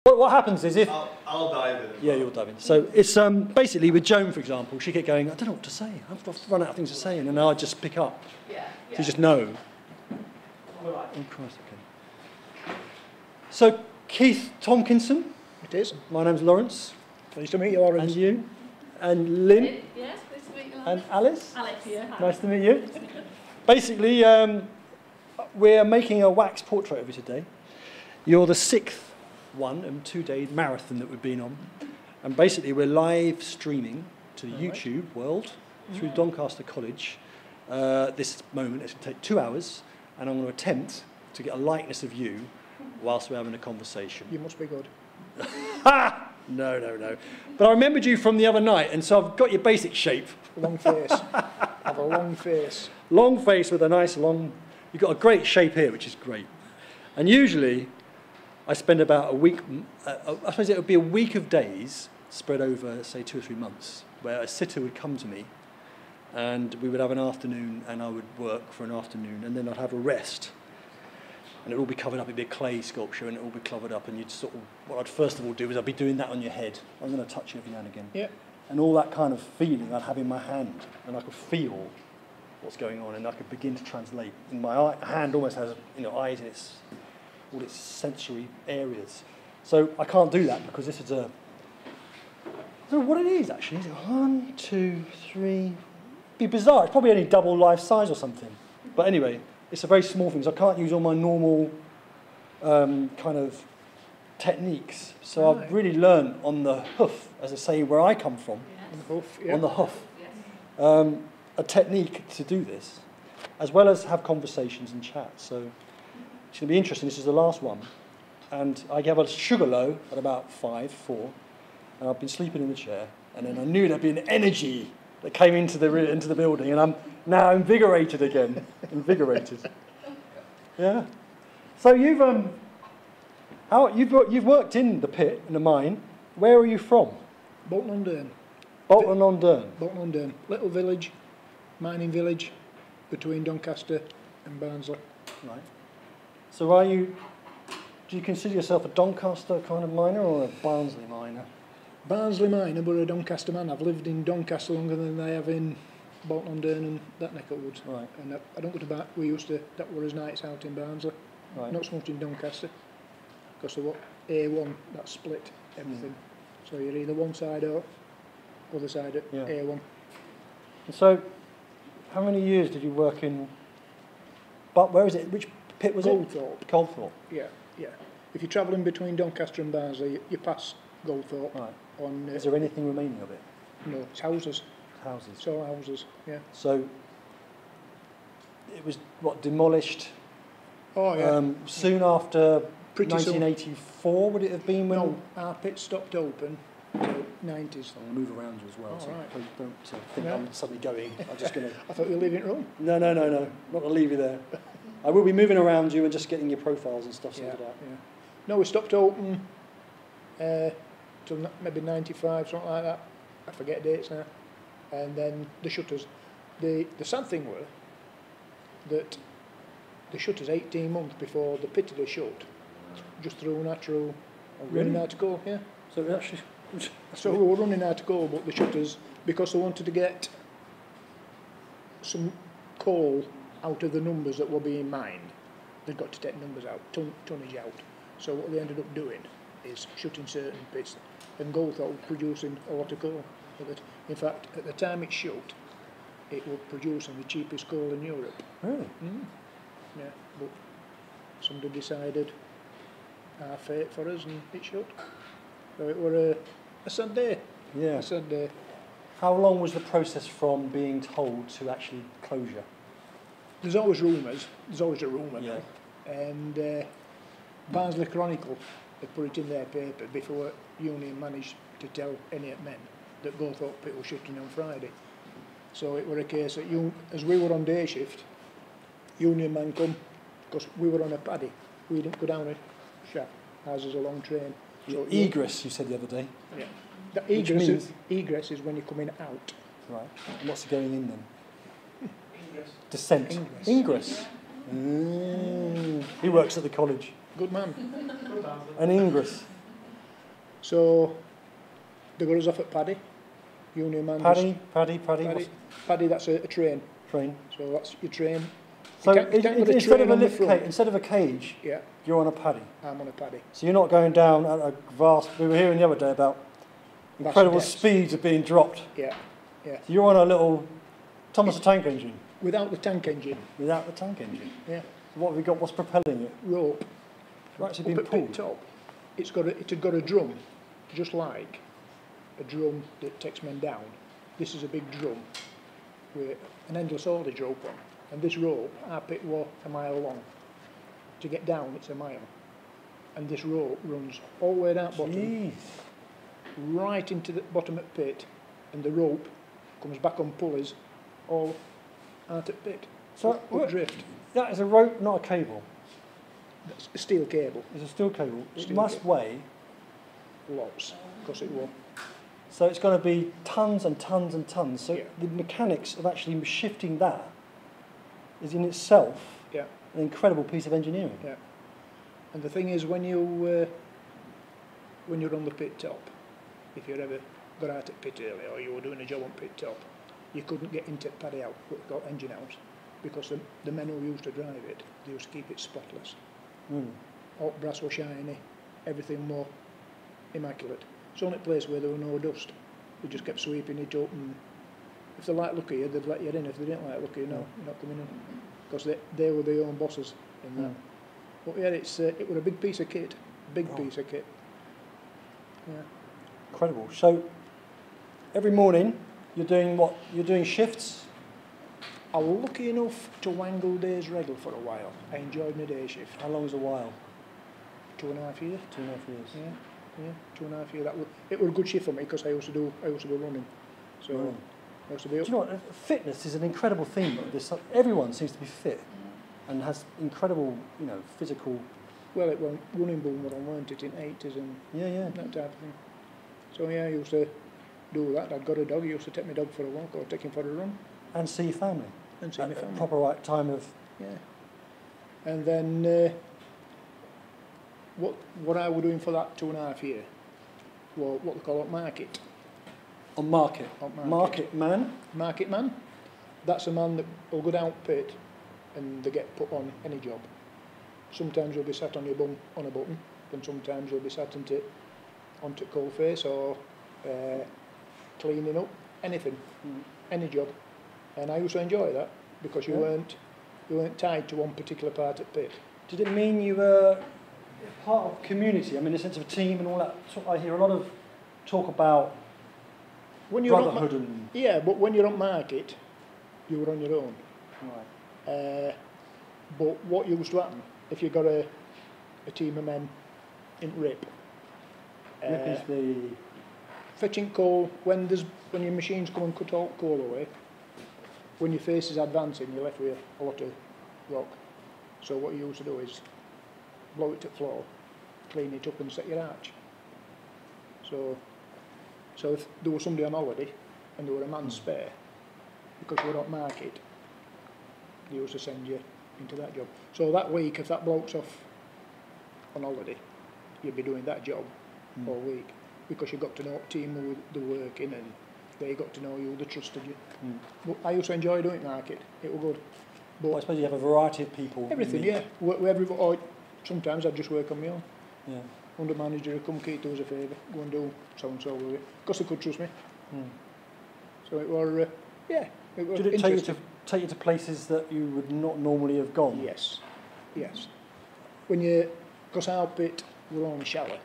What happens is if... I'll dive in. Yeah, you'll dive in. So it's basically with Joan, for example, she kept going, I don't know what to say. I've run out of things to say, and then I'd just pick up. Yeah. So you just know. Oh, Christ, okay. So, Keith Tomkinson. It is. My name's Laurence. Pleased to meet you, Laurence. And you. And Lynn. Yes, pleased to meet you, Laurence. And Alice. Alex, yeah. Hi. Nice to meet you. Basically, we're making a wax portrait of you today. You're the 6th one in 2-day marathon that we've been on. And basically, we're live streaming to the YouTube world through Doncaster College. This moment, it's going to take 2 hours, and I'm going to attempt to get a likeness of you whilst we're having a conversation. You must be good. Ha! No. But I remembered you from the other night, and so I've got your basic shape. Long face. I have a long face. Long face with a nice long... You've got a great shape here, which is great. And usually, I spend about a week... I suppose it would be a week of days spread over, say, 2 or 3 months, where a sitter would come to me, and we would have an afternoon, and I would work for an afternoon, and then I'd have a rest. And it would all be covered up, it'd be a clay sculpture, and it would all be covered up, and you'd sort of, what I'd first of all do is I'd be doing that on your head. I'm going to touch you every now and again. Yeah. And all that kind of feeling I'd have in my hand, and I could feel what's going on, and I could begin to translate. And my hand almost has, eyes in all its sensory areas. So I can't do that because this is a, I don't know what it is actually. Is it 1, 2, 3? It'd be bizarre. It's probably only double life size or something. But anyway, it's a very small thing, so I can't use all my normal kind of techniques. So Right. I've really learned on the hoof, as I say, where I come from, On the hoof, yeah. on the hoof, Yes. a technique to do this, as well as have conversations and chat. So it's going to be interesting. This is the last one. And I gave a sugar low at about 4, and I've been sleeping in the chair, and then I knew there'd be an energy that came into the building, and I'm now invigorated again. Invigorated. Yeah. So you've worked in the pit, in the mine. Where are you from? Bolton-on-Dearne. Bolton-on-Dearne. Bolton-on-Dearne. Little village, mining village, between Doncaster and Barnsley. Right. So do you consider yourself a Doncaster kind of miner or a Barnsley miner? Barnsley miner, but a Doncaster man. I've lived in Doncaster longer than I have in Bolton-on-Dearne and that neck of woods. Right. And I don't go to that were his nights out in Barnsley. Right. Not so much in Doncaster. Because of what A1, that split everything. So you're either one side or other side at A1. And so, how many years did you work in? But where is it? Which pit was Goldthorpe. it? Goldthorpe. Yeah. If you're travelling between Doncaster and Barnsley, you pass Goldthorpe. Right. On, Is there anything remaining of it? No, it's houses. Houses. It's all houses, yeah. So, it was, demolished Oh, yeah. soon after Pretty soon. 1984, would it have been? When No, our pit stopped open till 90s. I'm going to move around you as well, so right. please don't think No. I'm suddenly going. I'm just going to... I thought you were leaving it wrong. No. Not going to leave you there. I will be moving around you and just getting your profiles and stuff sorted out. Yeah. No, we stopped open till maybe 95, something like that. I forget dates now. And then the shutters. The sad thing were that the shutters 18 months before the pit was shut, just through natural running out of coal, yeah. So it actually... So we were running out of coal, but the shutters, because they wanted to get some coal out of the numbers that were being mined, they'd got to take numbers out, tonnage out. So what they ended up doing is shutting certain pits, and Goldthorpe was producing a lot of coal. In fact, at the time it shut, it was producing the cheapest coal in Europe. Really? Yeah, but somebody decided our fate for us, and it shut. So it were a sad day. Yeah. A sad day. How long was the process from being told to actually closure? There's always rumours. There's always a rumour. Yeah. And Barnsley Chronicle had put it in their paper before Union managed to tell any men that Goldthorpe pit was shutting on Friday. So it were a case that as we were on day shift, Union man come, because we were on a paddy. We didn't go down a shaft. Ours is a long train. So egress, you said the other day. Yeah. The egress is when you're coming out. Right. And what's going in then? Descent. Ingress. He works at the college. Good man. An ingress. So they got us off at Paddy. Union man. Paddy. Paddy, that's a train. Train. So that's your train. So you can't get instead of a on the lift front. instead of a cage, Yeah, you're on a paddy. I'm on a Paddy. So you're not going down at a vast. We were hearing the other day about incredible depths. speeds of being dropped. Yeah, yeah. So you're on a little Thomas the Tank Engine. Without the tank engine. Without the tank engine. Yeah. So what have we got? What's propelling it? Rope. It's actually Up been at pulled. pit top. It had got a drum, just like a drum that takes men down. This is a big drum with an endless haulage rope on. And this rope, our pit was a mile long. To get down, it's a mile. And this rope runs all the way down bottom, Jeez. right into the bottom of the pit, and the rope comes back on pulleys all out at pit. So Up drift. that is a rope, not a cable. That's a steel cable. It's a steel cable. It Steel must cable. weigh. Lots, because it was. So it's going to be tons and tons and tons. So Yeah. the mechanics of actually shifting that is in itself Yeah, an incredible piece of engineering. yeah. And the thing is, when you're on the pit top, if you ever got out at pit early or you were doing a job on pit top, you couldn't get into Paddy House, what we call engine house, because the men who used to drive it, they used to keep it spotless. Mm. All brass was shiny, everything more immaculate. It's the only place where there was no dust. They just kept sweeping it up, and if they liked look at you, they'd let you in. If they didn't like look at you, no, you're not coming in. Because they were their own bosses in that. Mm. But yeah, it was a big piece of kit, Oh. piece of kit. Yeah. Incredible. So every morning you're doing what? You're doing shifts. I was lucky enough to wangle days regular for a while. I enjoyed my day shift. How long's a while? 2.5 years. 2.5 years. Yeah, 2.5 years. It was a good shift for me because I used to do running. So Mm. I used to be Do up. you know what? Fitness is an incredible theme. Everyone seems to be fit and has incredible, physical. Well, it was running boom when I learned it in 80s and Yeah. that type of thing. So yeah, I used to do that. I'd got a dog. I used to take my dog for a walk or take him for a run And see your family. and see At my the family. proper right time of. Yeah. And then what I was doing for that 2.5 years was what they call a market. On market. On market. Market man. Market man. That's a man that will go down pit and they get put on any job. Sometimes you'll be sat on your bum on a button, and sometimes you'll be sat onto cold face or cleaning up, anything, any job. And I used to enjoy that because you weren't tied to one particular part of pit. Did it mean you were part of community? I mean, in the sense of a team and all that. I hear a lot of talk about When you're brotherhood and. yeah, but when you're on market, you were on your own. Right. But what used to happen, if you got a team of men in RIP, Rip is the. fetching coal, when your machines come and cut all coal away, when your face is advancing, you're left with a lot of rock. So what you used to do is blow it to the floor, clean it up and set your arch. So if there was somebody on holiday and there were a man spare, because you were on market, they used to send you into that job. So that week, if that bloke's off on holiday, you'd be doing that job all week, because you got to know what team they were working and they got to know you, they trusted you. But I used to enjoy doing market, it was good. Well, I suppose you have a variety of people. Everything, you meet. yeah. Work with everybody, or sometimes I'd just work on my own. Yeah. Under manager would come, Keith, do us a favour, go and do so-and-so with it, because they could trust me. So it was, it was Did it interesting. take you to places that you would not normally have gone? Yes. Because our pit were only shallow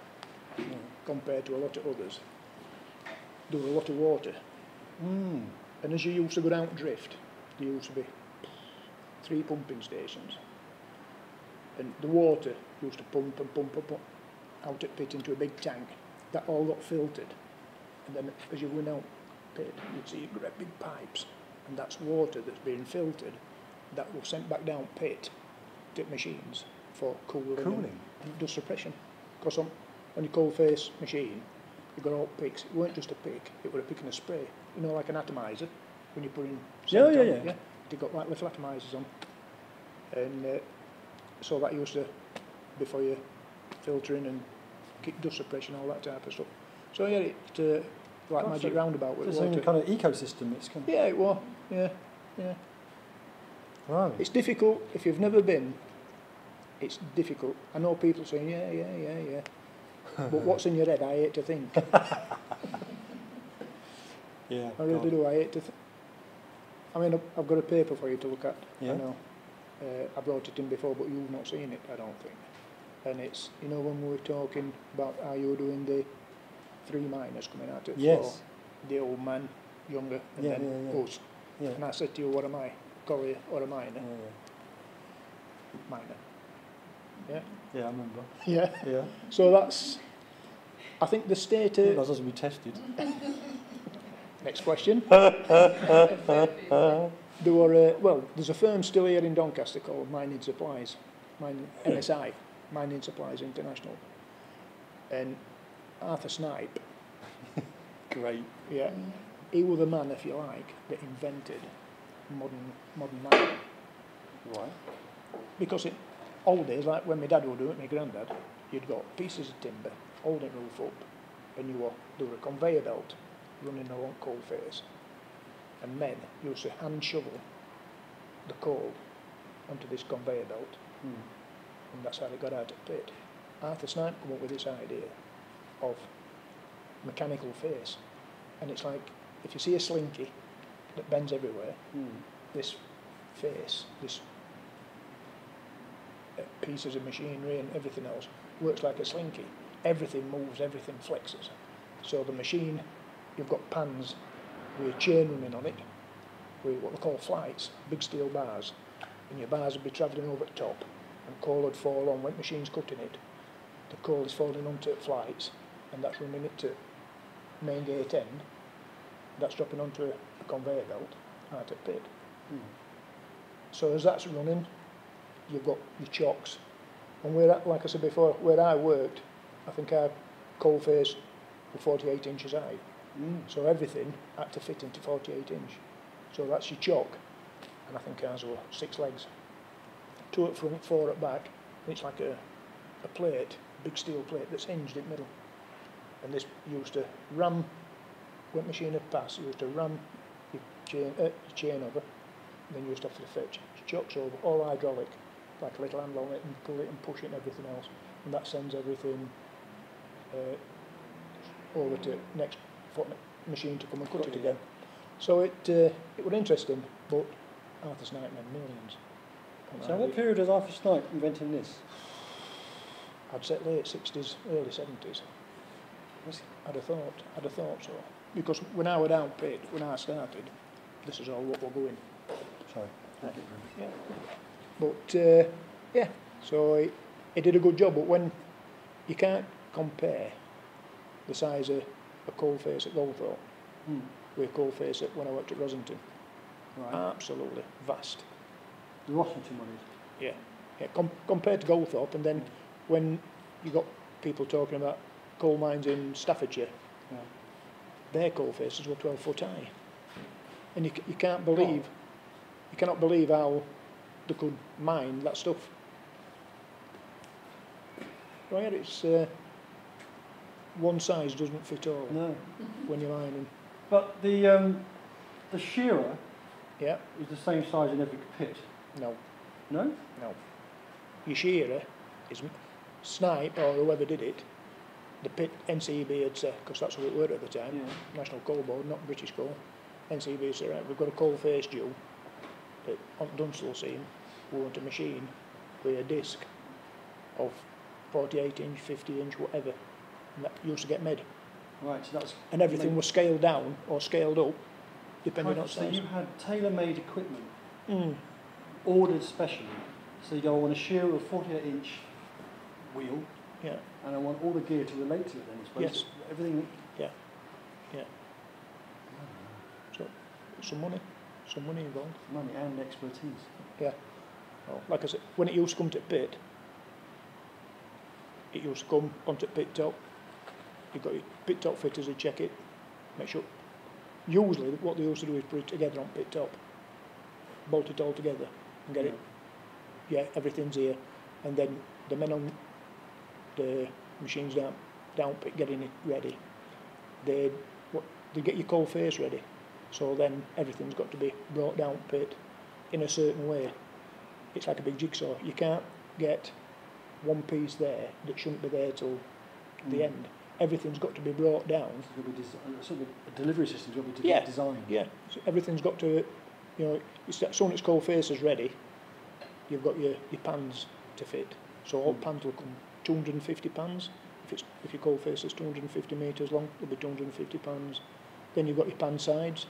compared to a lot of others. There was a lot of water. And as you used to go down drift, there used to be 3 pumping stations. And the water used to pump out at pit into a big tank. That all got filtered. And then as you went out pit, you'd see great big pipes. And that's water that's being filtered that was sent back down pit to machines for cooling and dust suppression. Because on your cold face machine, you got all picks. It weren't just a pick, it was a pick and a spray. You know, like an atomizer, when you put in scent on, yeah. They got like little atomizers on. And so that used to, before you filtering and keep dust suppression, all that type of stuff. So yeah, it like Gosh, magic so roundabout with It's in a water. kind of ecosystem. It's kind of, Yeah, it was. Yeah, yeah. right. It's difficult if you've never been. It's difficult. I know people saying yeah. But what's in your head? I hate to think. Yeah. I really God. do. I hate to. I mean, I've got a paper for you to look at. Yeah. I know. I brought it in before, but you've not seen it, I don't think. And it's, you know, when we were talking about how you were doing the 3 miners coming out at the Yes. floor, the old man, younger, and Yeah, then yeah. us. Yeah. And I said to you, what am I? Collier or a miner? Yeah. Miner. Yeah. Yeah, I remember. Yeah. Yeah. So that's, I think the state. I was supposed to be tested. Next question. There were, well, there's a firm still here in Doncaster called Mining Supplies, MSI, Mining Supplies International. And Arthur Snipe, Great. yeah, he was the man, if you like, that invented modern mining. Right. Because in old days, like when my dad would do it, my granddad, you'd got pieces of timber, hold the roof up, and there were a conveyor belt running along coal face. And men used to hand shovel the coal onto this conveyor belt, and that's how they got out of the pit. Arthur Snipe came up with this idea of mechanical face, and it's like if you see a slinky that bends everywhere, this face, this pieces of machinery and everything else works like a slinky. Everything moves, everything flexes. So the machine, you've got pans with a chain running on it, with what they call flights, big steel bars, and your bars would be travelling over the top, and coal would fall on when the machine's cutting it. The coal is falling onto flights, and that's running it to main gate end. That's dropping onto a conveyor belt out at pit. So as that's running, you've got your chocks. And like I said before, where I worked, I think our coal face was 48 inches high. So everything had to fit into 48 inch. So that's your chock. And I think ours were 6 legs. 2 at front, 4 at back. And it's like a plate, big steel plate that's hinged in the middle. And this used to ram, when the machine had passed, it used to ram your chain over. And then you used to have to fetch your chocks over, all hydraulic, like a little handle on it, and pull it and push it and everything else. And that sends everything over to next machine to come and cut it again. So it was interesting, but Arthur Snipe made millions. So what period was Arthur Snipe inventing this? I'd say late 60s, early 70s. I'd have thought so. Because when I was down pit, when I started, this is all what we're going. Sorry. Yeah. But yeah, so he did a good job. But when you can't compare the size of a coal face at Goldthorpe with a coal face at when I worked at Rosington. Right. Absolutely vast. The Washington one is. Yeah. Compared to Goldthorpe, and then when you got people talking about coal mines in Staffordshire, their coal faces were 12 foot high, and you can't believe, you cannot believe how they could mine that stuff. Right, it's one size doesn't fit all. No. When you're mining. But the shearer Yeah. is the same size in every pit. No. No? No. Your shearer is Snipe or whoever did it. The pit NCB had said, because that's what it were at the time, National Coal Board, not British Coal. NCB said, right, we've got a coal face due on Dunstall seam. We want a machine with a disc of 48 inch, 50 inch, whatever. And that used to get made. Right, so that's... And everything was scaled down or scaled up, depending on So size. you had tailor-made equipment, ordered specially. So you go, I want a shearer with a 48-inch wheel, Yeah. and I want all the gear to relate to it then, I suppose. Yes. Everything... Yeah. Yeah. So, some money involved. Money and expertise. Yeah. Well, like I said, when it used to come to pit, it used to come onto pit top. You've got your pit top fitters who check it, make sure. Usually, what they used to do is put it together on pit top, bolt it all together, and get it. Yeah, everything's here, and then the men on the machines down down pit getting it ready, they get your coal face ready. So then everything's got to be brought down pit in a certain way. It's like a big jigsaw. You can't get one piece there that shouldn't be there till the end. Everything's got to be brought down. Sort of a delivery system's got to be designed. Yeah, so everything's got to, you know, as soon as its coal face is ready, you've got your pans to fit. So all pans will come 250 pans. If your coal face is 250 metres long, there'll be 250 pans. Then you've got your pan sides,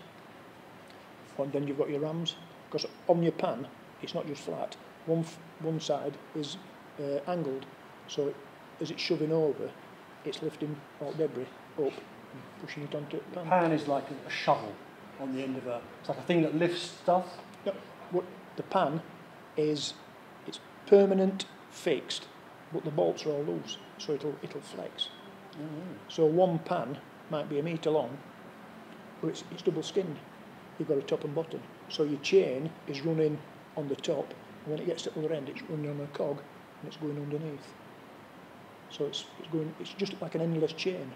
and then you've got your rams. Because on your pan, it's not just flat. One side is angled, so as it's shoving over, it's lifting all debris up and pushing it onto the pan. The pan is like a shovel on the end of it's like a thing that lifts stuff. No, what the pan is, it's permanent, fixed, but the bolts are all loose, so it'll flex. So one pan might be 1 metre long, but it's double skinned. You've got a top and bottom. So your chain is running on the top, and when it gets to the other end, it's running on a cog, and it's going underneath. So it's just like an endless chain.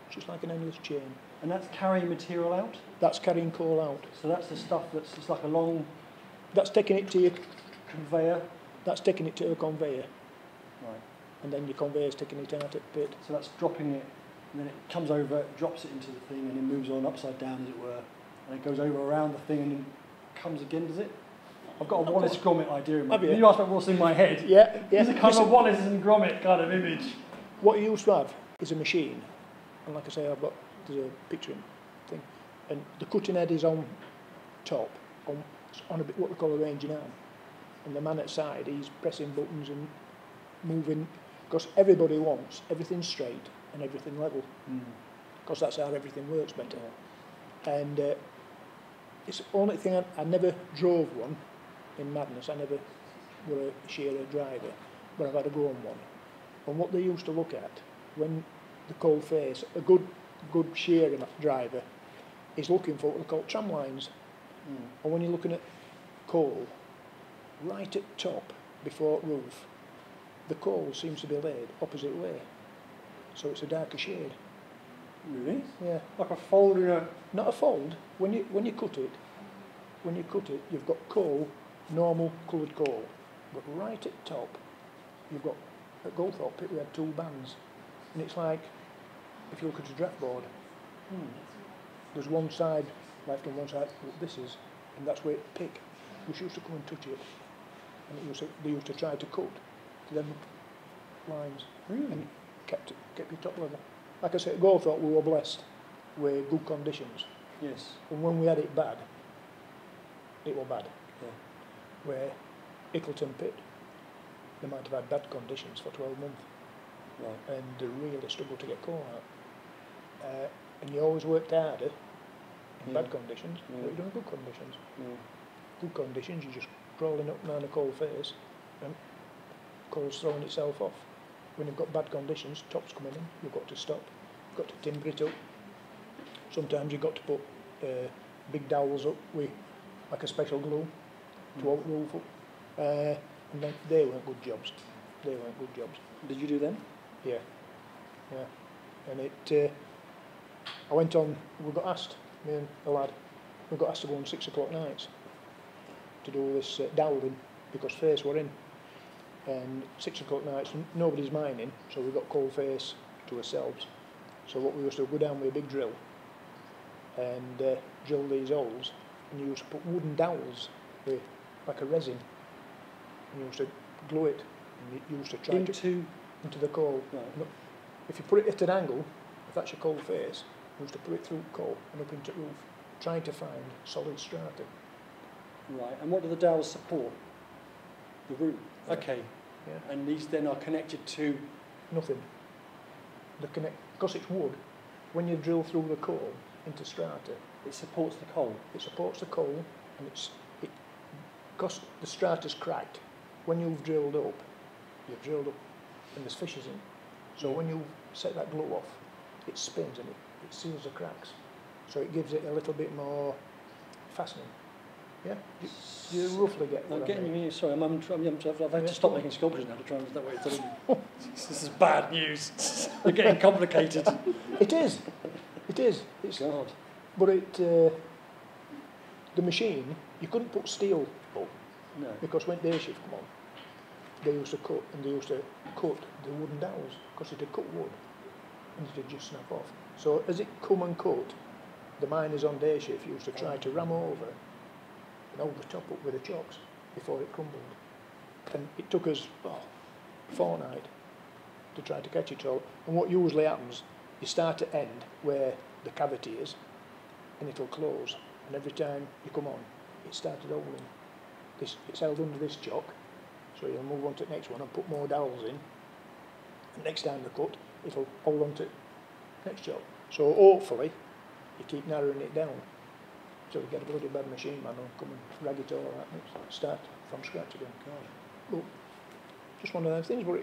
It's just like an endless chain. And that's carrying material out? That's carrying coal out. So that's the stuff it's like a long... That's taking it to your... Conveyor? That's taking it to a conveyor. Right. And then your conveyor's taking it out at the pit. So that's dropping it, and then it comes over, drops it into the thing, and then moves on upside down, as it were. And it goes over around the thing and then comes again, does it? I've got a Wallace Gromit idea in my head. You asked me what's in my head. Yeah. It's a kind of a Wallace and Gromit kind of image. What you used to have is a machine. And like I say, there's a picture thing. And the cutting head is on top, on a bit what we call a ranging arm. And the man at side, he's pressing buttons and moving, because everybody wants everything straight and everything level. Because that's how everything works better. And it's the only thing, I never drove one in madness. I never were a shearer driver, but I've had a go on one. And what they used to look at when the coal face, a good shearer driver is looking for what they call tram lines. And when you're looking at coal, right at top before roof, the coal seems to be laid opposite way, so it's a darker shade. Really? Yeah. Like a fold in a... Not a fold. When you cut it, you've got coal, normal coloured coal, but right at top, you've got at Goldthorpe Pit we had 2 bands, and it's like if you look at a draft board. There's one side left and one side. What this is, and that's where it pick. We used to come and touch it, and they used to try to cut to them lines, and kept your top level. Like I said, at Goldthorpe we were blessed with good conditions. Yes. And when we had it bad, it was bad. Yeah. Where Ickleton Pit, they might have had bad conditions for 12 months. Right. And they really struggled to get coal out. And you always worked harder in bad conditions, but you don't have good conditions. Good conditions, you're just crawling up and down a coal face, and coal's throwing itself off. When you've got bad conditions, top's coming in, you've got to stop, you've got to timber it up. Sometimes you've got to put big dowels up with like a special glue to hold the roof up. And then they weren't good jobs. Did you do them? Yeah. And I went on, we got asked, me and a lad, we got asked to go on 6 o'clock nights to do this doweling, because face were in. And 6 o'clock nights, nobody's mining, so we got coal face to ourselves. So what we used to do, go down with a big drill and drill these holes, and you used to put wooden dowels with like a resin, and you used to glue it, and you used to try into the coal. Right. If you put it at an angle, if that's your coal face, you used to put it through coal and up into roof, trying to find solid strata. Right. And what do the dowels support? The root. Okay. Yeah. And these then are connected to... Nothing. Because it's wood, when you drill through the coal into strata, It supports the coal. It supports the coal, and because the strata's cracked, when you've drilled up, and there's fissures in. So when you set that glue off, it spins and it seals the cracks. So it gives it a little bit more fastening. Yeah, you roughly get what I'm I getting mean. you. Sorry, I've had Yeah. to stop making sculptures now to try and that way. This is bad news. They're getting complicated. It is. It is. It's, God. but the machine, you couldn't put steel up No. because when day shift come on, they used to cut the wooden dowels because it had cut wood and it would just snap off. So as it come and cut, the miners on day shift used to try to ram over and hold the top up with the chocks before it crumbled. And it took us a fortnight to try to catch it all. And what usually happens, you start at end where the cavity is and it'll close. And every time you come on, it started holding. It's held under this chock, so you'll move on to the next one and put more dowels in. And next time they cut, it'll hold on to the next chock. So hopefully, you keep narrowing it down till you get a bloody bad machine man and come and rag it all out and start from scratch again. Well, just one of those things, but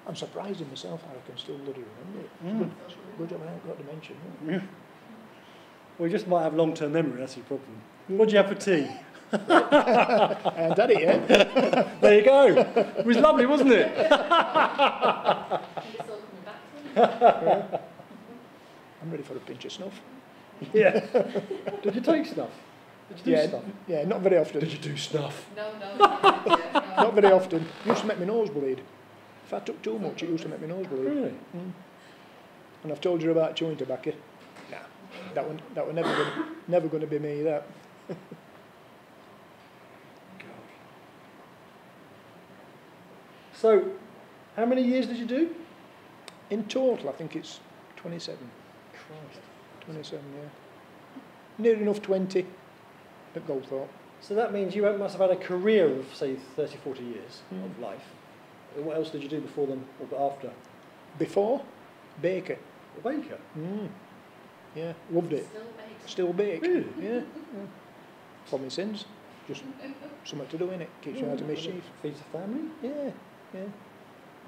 I'm surprised in myself how I can still bloody remember it. Good job I haven't got dementia. Yeah. Well, you just might have long-term memory, that's your problem. What do you have for tea? I haven't had it yet. There you go. It was lovely, wasn't it? It's all coming back to me. I'm ready for a pinch of snuff. Yeah. Did you take snuff? Did you do snuff? Yeah, not very often. Did you do snuff? No, no. Not very often. Used to make my nose bleed. If I took too much, it used to make my nose bleed. Really? And I've told you about chewing tobacco. Nah, that was never going to be me. That. So, how many years did you do? In total, I think it's 27. Christ. 27, yeah. Near enough 20 at Goldthorpe. So that means you must have had a career of, say, 30, 40 years of life. And what else did you do before them or after? Before, baker. A baker? Yeah, loved it. Still bake. Really? Yeah. For my sins. Just something to do in it. Keeps you out of mischief. Feeds the family? Yeah, yeah.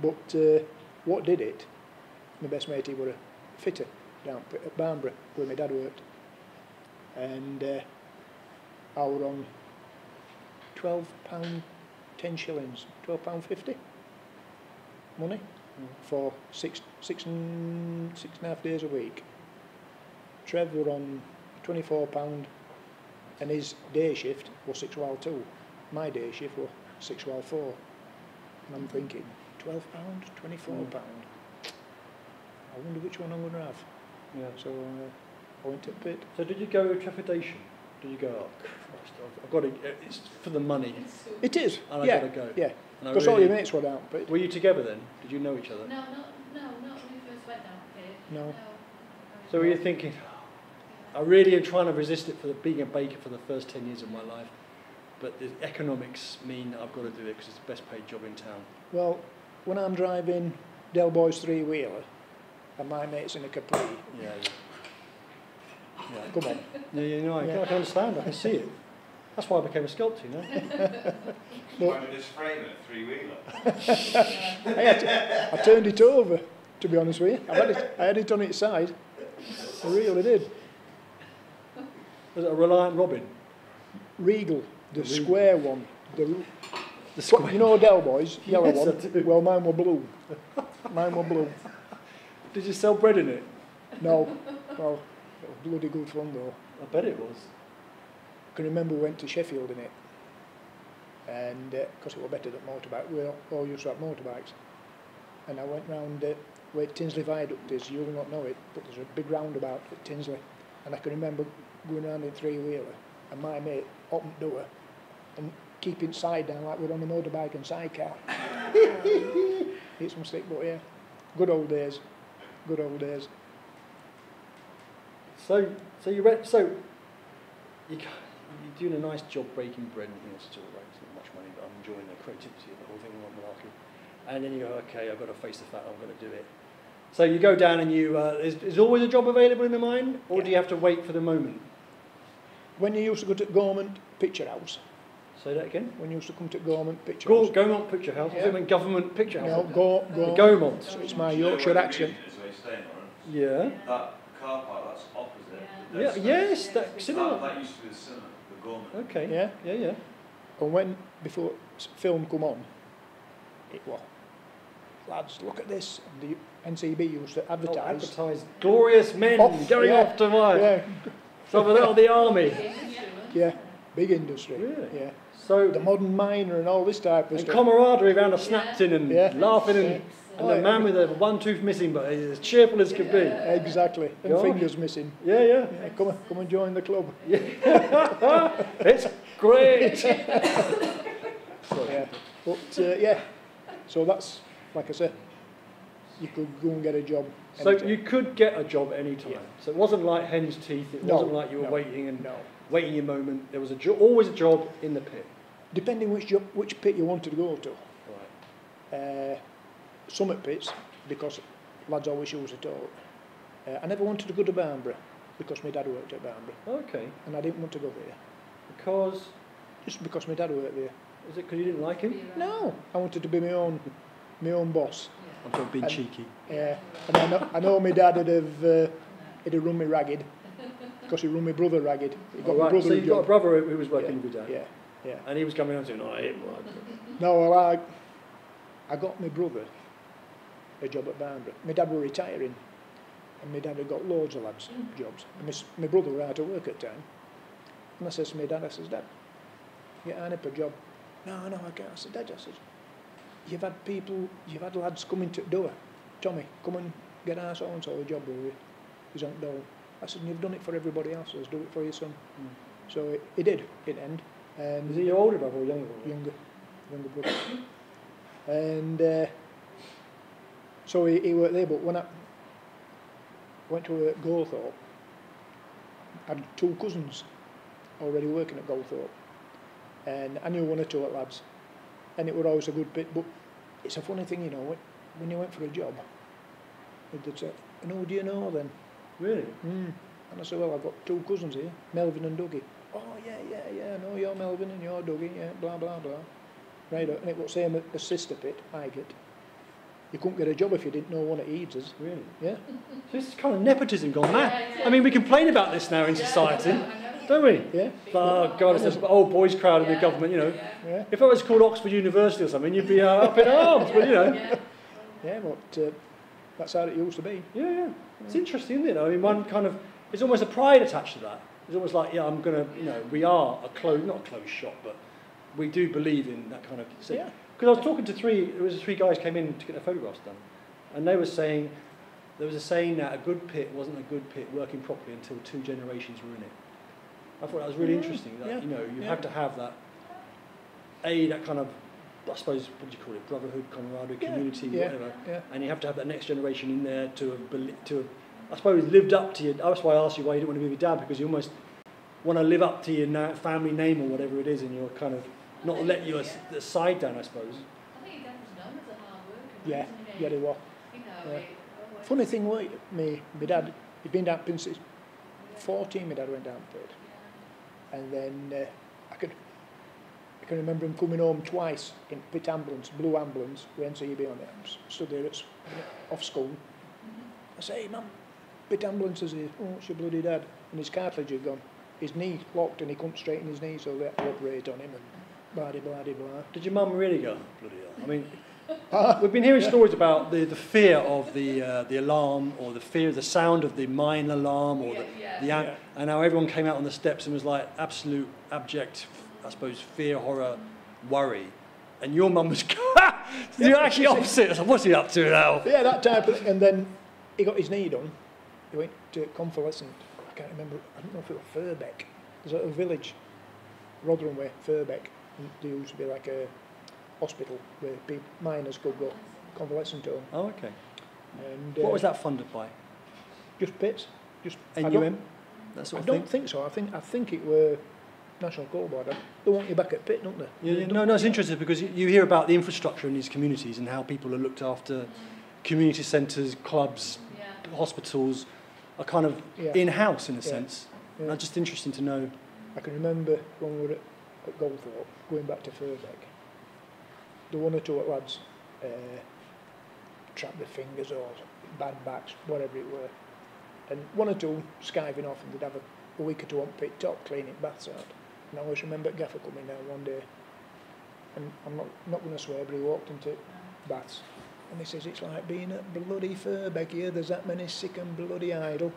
But what did it, my best mate, he were a fitter down at Barnborough, where my dad worked. And I were on £12, 10 shillings, £12.50 money for six and a half days a week. Trev were on £24 and his day shift was 6 while 2. My day shift was 6 while 4. And I'm thinking, £12, £24. I wonder which one I'm going to have. Yeah. So I went to the pit. So did you go with trepidation? Did you go, oh Christ, I've got to, it's for the money. It is, And I've yeah, got to go. yeah. And I Because all your mates were down pit. Were you together then? Did you know each other? No, not when we first went down here. No. So were you thinking, I really am trying to resist it for being a baker for the first 10 years of my life, but the economics mean that I've got to do it because it's the best paid job in town. Well, when I'm driving Del Boy's three-wheeler and my mate's in a Capri, Yeah. come on. Yeah, you know, I Yeah. can understand, I can see it. That's why I became a sculptor, you know. Why did this frame it, a three-wheeler? I turned it over, to be honest with you. I had it on its side. I really did. Was it a Reliant Robin? Regal, the Regal. square one. The square. You know Del Boy's, yellow Yes, I one? do. Well, mine were blue. Mine were blue. Did you sell bread in it? No. Well, it was bloody good fun though. I bet it was. I can remember we went to Sheffield in it. And, because it was better than motorbike, we all used to have motorbikes. And I went round where Tinsley Viaduct is, you'll not know it, but there's a big roundabout at Tinsley. And I can remember going around in three-wheeler, and my mate opened the door and keeping side down like we're on a motorbike and sidecar. Eat some stick, but yeah, good old days, good old days. So you're doing a nice job breaking bread and things. It's all right. It's not much money, but I'm enjoying the creativity of the whole thing. I'm malarkey. And then you go, okay, I've got to face the fact I'm going to do it. So you go down and you, is always a job available in the mine, or do you have to wait for the moment? When you used to go to Government Picture House, Say that again. when you used to come to Government Picture House. Gaumont Picture House. Yeah. I think Government Picture No, House. go. Gaumont. So it's my Yorkshire accent. Where you're staying, Laurence. Yeah. That car park, that's opposite. Yeah. Yes. That cinema. That used to be the cinema, the Gorman. Okay. Yeah. Yeah, yeah. And when, before film come on, it was, lads, look at this. And the NCB used to advertise. Advertise glorious men going off to mine. Yeah, Some of that of the army. yeah, big industry. Really? Yeah. So The modern miner and all this type of and stuff. camaraderie around a snap tin and Yeah. laughing and, Yeah. and the man with the one tooth missing, but he's as cheerful as could be. Exactly. And Gosh. fingers missing. Yeah, yeah. Yeah, come and join the club. It's great. Yeah. But yeah, so that's, like I said, you could go and get a job. So anytime. you could get a job at any time. Yeah. So it wasn't like hen's teeth. It No, wasn't like you were no, waiting and No. waiting your moment. There was always a job in the pit. Depending which pit you wanted to go to. Right. Summit pits, because lads always use the talk. I never wanted to go to Barnborough, because my dad worked at Barnborough, Okay. and I didn't want to go there, Because just because my dad worked there. is it because you didn't like him? No, I wanted to be my own boss. I'm sort of being And- cheeky. And I know my dad would have run me ragged, because he run my brother ragged. He got All my right. brother So a you got a job. brother who was working with your dad, Yeah, yeah. and he was coming on saying, "Oh, him." No, well, I got my brother a job at Barnborough. My dad were retiring, and my dad had got loads of lads jobs. And my brother were out of work at the time. And I says to my dad, I says, Dad, get Annie a job. No, I can't. I said, Dad, I says, you've had lads coming to the door. Tommy, come and get our so-and-so a job over here. He's on the door. I said, you've done it for everybody else, let's do it for your son. So he did, in the end. Is he your older brother or younger brother? Younger brother. And so he worked there, but when I went to work at Goldthorpe, I had two cousins already working at Goldthorpe, and I knew one or two of the lads, and it was always a good bit, but it's a funny thing, you know, when you went for a job, they'd say, and who do you know then? Really? And I said, well, I've got two cousins here, Melvin and Dougie. Oh, yeah, I know you're Melvin and you're Dougie, yeah, blah, blah, blah. Right, and it was the same at the sister pit, Highgate. You couldn't get a job if you didn't know one of Eads. Really? Yeah. So this is kind of nepotism gone mad. I mean, we complain about this now in society, don't we? Yeah. Oh, God, it's the old boys crowd in the government, you know. Yeah. If it was called Oxford University or something, you'd be up in arms, but, you know. Yeah, but that's how it used to be. Yeah, yeah. It's interesting, isn't it? I mean, one kind of, there's almost a pride attached to that. It's almost like, yeah, I'm going to, you know, we are a closed, not a closed shop, but we do believe in that kind of thing. Yeah. Because I was talking to three guys came in to get their photographs done, and they were saying, there was a saying that a good pit wasn't a good pit working properly until 2 generations were in it. I thought that was really interesting, that, you know, you have to have that, that kind of, I suppose, what do you call it, brotherhood, camaraderie, community, whatever, and you have to have that next generation in there to have, I suppose, lived up to your, that's why I asked you why you didn't want to be with your dad, because you almost want to live up to your family name or whatever it is, and you're kind of, not let your side down, I suppose. I think Dad was known as a hard worker. Yeah, wasn't he? yeah, they were. You know, Yeah. he always- Funny thing was, my dad, he'd been down since 14, my dad went down pit. And then I can remember him coming home twice in pit ambulance, blue ambulance, with NCB on it. Stood there off school. I say, hey, Mum, pit ambulance is here. Oh, it's your bloody dad. And his cartilage had gone. His knee locked and he couldn't straighten his knee, so they had to operate on him and blah, blah, blah, blah. Did your mum really go, bloody hell? I mean, we've been hearing stories about the fear of the alarm, or the fear of the sound of the mine alarm, or and how everyone came out on the steps and was like absolute abject, I suppose, fear, horror, worry. And your mum was you're actually opposite. So what's he up to now? Yeah, that type of, and then he got his knee done. He went to convalescent. I can't remember, I don't know if it was Furbeck. There's a village, Rotherham way, Furbeck. And there used to be like a hospital where miners could go convalescent home. Oh, okay. And What was that funded by? Just pits. Just NUM? That sort I of don't thing? think so. I think it were National Coal Board. They want you back at pit, don't they? Yeah, no, it's interesting because you hear about the infrastructure in these communities and how people are looked after, community centres, clubs, hospitals, are kind of in-house in a sense. Yeah. And it's just interesting to know. I can remember when we were at Goldthorpe, going back to Furbeck, the one or two lads trapped their fingers or bad backs, whatever it were. And one or two skiving off and they'd have a week or two on pit top cleaning baths out. And I always remember Gaffer coming down one day, and I'm not going to swear, but he walked into baths, and he says, it's like being at bloody Furbeck here, there's that many sick and bloody idle.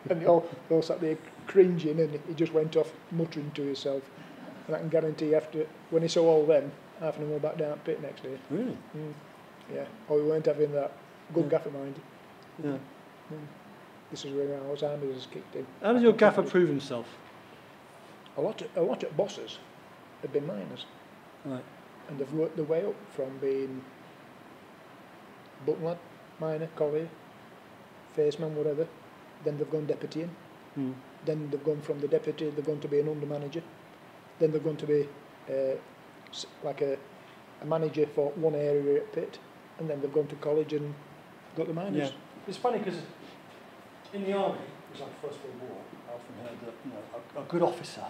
And they all sat there cringing, and he just went off muttering to himself. And I can guarantee after, when he saw all them, half of them were back down at pit next day. Really? Yeah. Oh, we weren't having that. Good gaffer mind. Yeah. This is where Alzheimer's kicked in. How does your gaffer prove himself? A lot of bosses have been miners. Right. And they've worked their way up from being button lad, miner, collier, faceman, whatever. Then they've gone deputying. Then they've gone from the deputy, they're going to be an under manager. Then they're going to be like a manager for one area at pit. And then they've gone to college and got the miners. Yeah. It's funny because in the army, it was like the First World War, I often heard that a good officer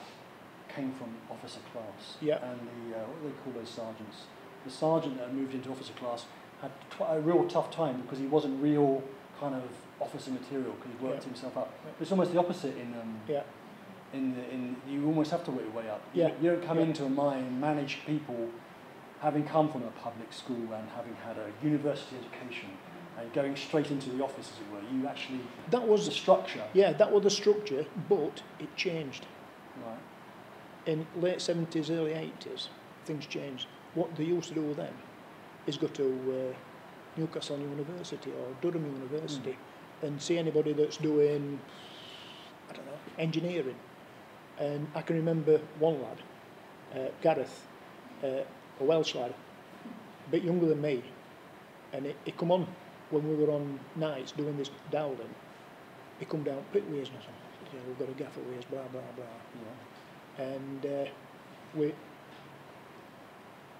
came from officer class. Yeah. And what do they call those sergeants? The sergeant that moved into officer class had a real tough time because he wasn't real kind of officer material because he worked himself up. It's almost the opposite in you almost have to work your way up. Yeah. You don't come into a mine, manage people, having come from a public school and having had a university education and going straight into the office, as it were. You actually, that was the structure. Yeah, that was the structure, but it changed. Right. In late 70s, early 80s, things changed. What they used to do then is go to Newcastle University or Durham University and see anybody that's doing, I don't know, engineering. And I can remember one lad, Gareth, a Welsh lad, a bit younger than me, and he come on when we were on nights doing this dowling. He come down, pit ways and something. Yeah, we've got a gaffer ways, blah blah blah. Yeah. And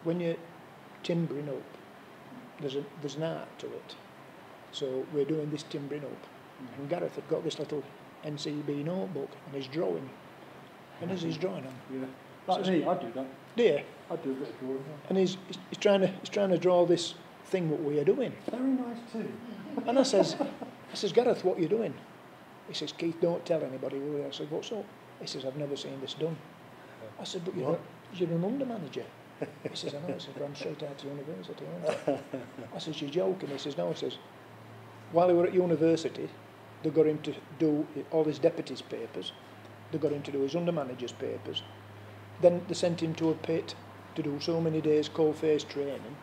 when you're timbering up, there's an art to it. So we're doing this timbering up, and Gareth had got this little NCB notebook and he's drawing. And as he's drawing on, Like me, I do that. Yeah. I do a bit of drawing. And he's trying to draw this thing what we are doing. Very nice too. And I says, Gareth, what are you doing? He says, Keith, don't tell anybody. I said, what's up? He says, I've never seen this done. I said, but you're an under manager. He says, I know. He says, I'm straight out of university, aren't I? I says, you're joking. He says, no. He says, while he were at university, they got him to do all his deputy's papers. They got him to do his under manager's papers. Then they sent him to a pit to do so many days coal-face training.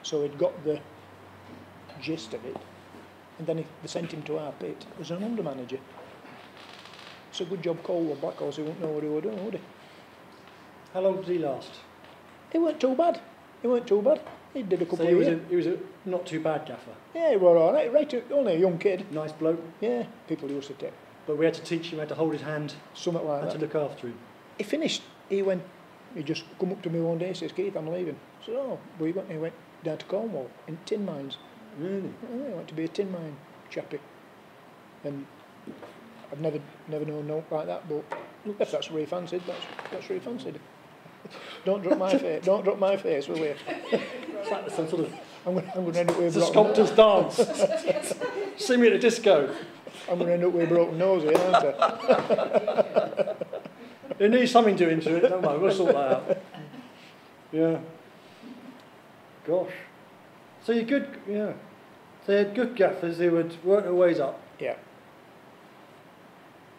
So he'd got the gist of it. And then they sent him to our pit as an under manager. It's a good job Cole were Black Horse, he wouldn't know what he were doing, would he? How long did he last? He weren't too bad. He did a couple of years. He was a not too bad gaffer. Yeah, he were all right. Only a young kid. Nice bloke. Yeah, people used to take. But we had to teach him, we had to hold his hand, Something like had that. to look after him. He finished. He just come up to me one day and says, Keith, I'm leaving. I said, oh, where you going? He went down to Cornwall in tin mines. Really? Yeah, he went to be a tin mine chappie. And I've never known no like that, but if that's where he fancied, that's where he fancied. Don't drop my face, will you? It's like some sort of... I'm going to end up with It's a sculptor's dance. See me at a disco. I'm going to end up with a broken nose here, aren't I? There needs something doing to it, don't worry, we'll sort that out. Yeah. Gosh. So you're good, yeah. So they had good gaffers, they would work their ways up. Yeah.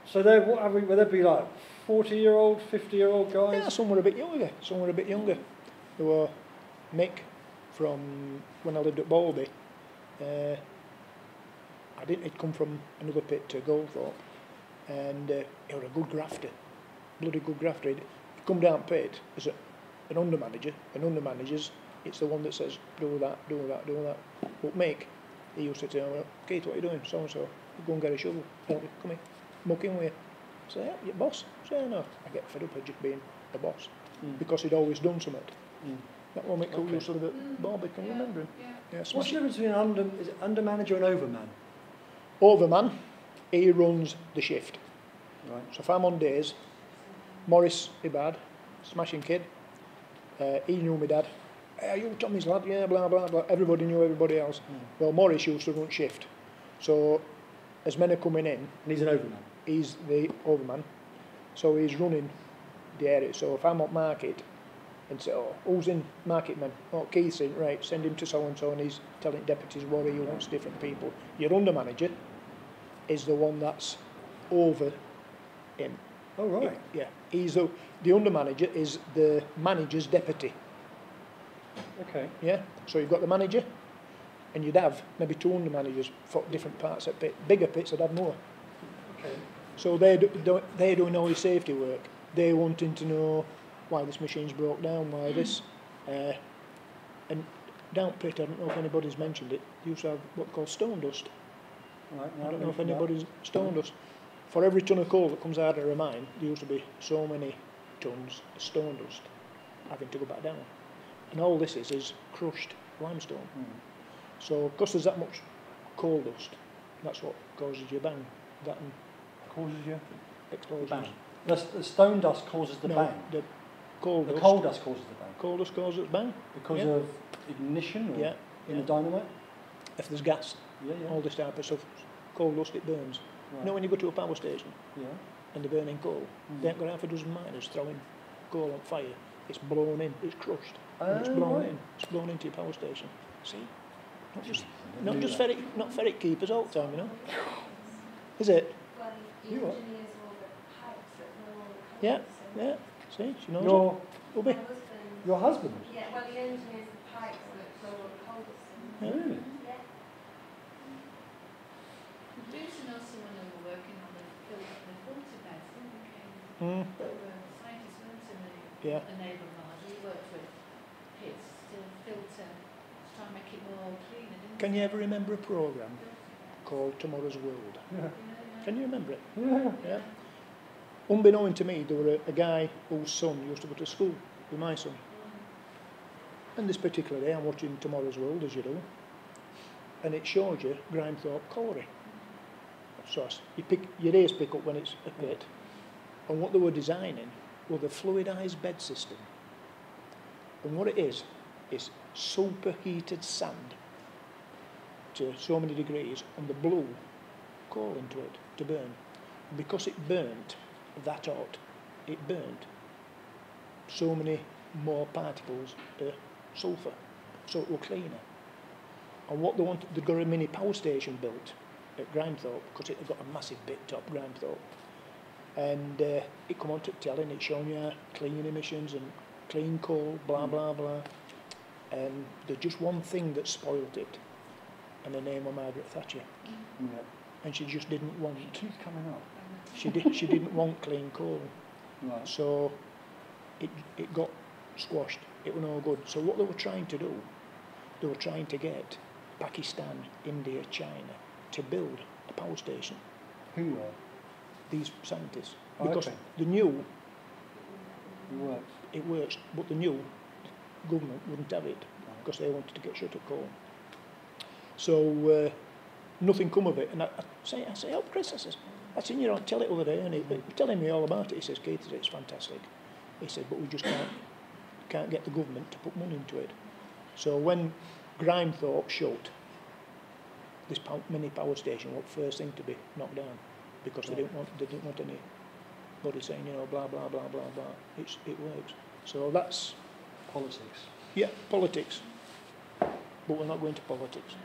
So would they be like 40-year-old, 50-year-old guys? Yeah, some were a bit younger. There were Mick from when I lived at Bowlby. He'd come from another pit to Goldthorpe, and he was a good grafter, bloody good grafter. He'd come down pit as an under manager, and under managers, it's the one that says, do that. But Mick, he used to tell me, Keith, what are you doing? So and so. Go and get a shovel. Come here, muck in with you. I say, yeah, you're boss. I say, no. I get fed up of just being the boss because he'd always done something. That one Mick used to live at Bowlby, can you remember him? Yeah. What's the difference between is it under manager and overman? Overman, he runs the shift. Right. So if I'm on days, Morris, Ibad, smashing kid, he knew my dad. Hey, you Tommy's lad, yeah, blah, blah, blah. Everybody knew everybody else. Well, Morris used to run shift. So as men are coming in... And he's an overman? He's the overman. So he's running the area. So if I'm at market and say, oh, who's in market man? Oh, Keith's in, right, send him to so-and-so and he's telling deputies what he wants, different people. Your under manager is the one that's over him. Oh, right. Yeah, he's the under manager is the manager's deputy. Okay. Yeah, so you've got the manager and you'd have maybe 2 under managers for different parts of pit. Bigger pits would have more. Okay. So they're doing all your safety work. They're wanting to know why this machine's broke down, why this. And down pit, I don't know if anybody's mentioned it, they used to have what they call stone dust. Right, I don't know if anybody's stone dust. For every ton of coal that comes out of a mine, there used to be so many tons of stone dust having to go back down. And all this is crushed limestone. Mm. So because there's that much coal dust, that's what causes your bang. That and Causes you explosions. bang. The stone dust causes the No, bang. the coal The dust. coal dust causes the bang. Coal dust causes bang. Because Yeah. of ignition or Yeah, in yeah. the dynamite? If there's gas, Yeah, yeah. all this type of stuff, coal dust, it burns. Right. You know when you go to a power station Yeah. and they're burning coal, Mm. they ain't got half a dozen miners throwing coal on fire. It's blown in, it's crushed, and it's Oh, blown right. in. It's blown into your power station. See? Not just, Jeez, I didn't not do just that. ferret keepers all the time, you know? Is it? Well, You the what? engineers all the pipes that know all the Yeah, colours and- yeah. See, she knows Your, it. Ubi. My husband, your husband? yeah, well, he engineers the pipes that flow all the colours and- Yeah. Really? Yeah. We do to know someone who were working on the filter beds, didn't we? Mm. They were scientists, weren't they? Yeah. A neighbour of ours, he worked with pits to filter, to try and make it more cleaner, didn't Can he? you ever remember a programme called Tomorrow's World? Yeah. Can you remember it? Yeah. Yeah. Unbeknown to me, there were a guy whose son used to go to school with my son. And this particular day, I'm watching Tomorrow's World, as you do, and it showed you Grimethorpe Quarry. So your ears pick up when it's a pit. And what they were designing was the fluidised bed system. And what it is superheated sand to so many degrees, and they blew coal into it to burn. And because it burnt that hot, it burnt so many more particles of sulphur, so it was cleaner. And what they wanted, they'd got a mini power station built at Grimethorpe, because it had got a massive big top, Grimethorpe. And it come on to telly and it showing you clean emissions and clean coal, blah, blah, blah. And there's just one thing that spoilt it, and her name was Margaret Thatcher. Yeah. And she just didn't want, It keeps coming up. she didn't want clean coal. Right. So it got squashed. It was no good. So what they were trying to do, they were trying to get Pakistan, India, China to build a power station. Who were? These scientists, Oh, because okay. they knew Who works? it works, but they knew the government wouldn't have it because they wanted to get shut of coal. So nothing come of it. And I say, oh Chris, I seen you on telly the other day, and he was telling me all about it. He says, Keith, it's fantastic. He said, but we just can't get the government to put money into it. So when Grimethorpe shut, this mini power station was the first thing to be knocked down, because they didn't want anybody saying, you know, blah blah blah blah blah. It works. So that's Politics. politics. But we're not going to politics.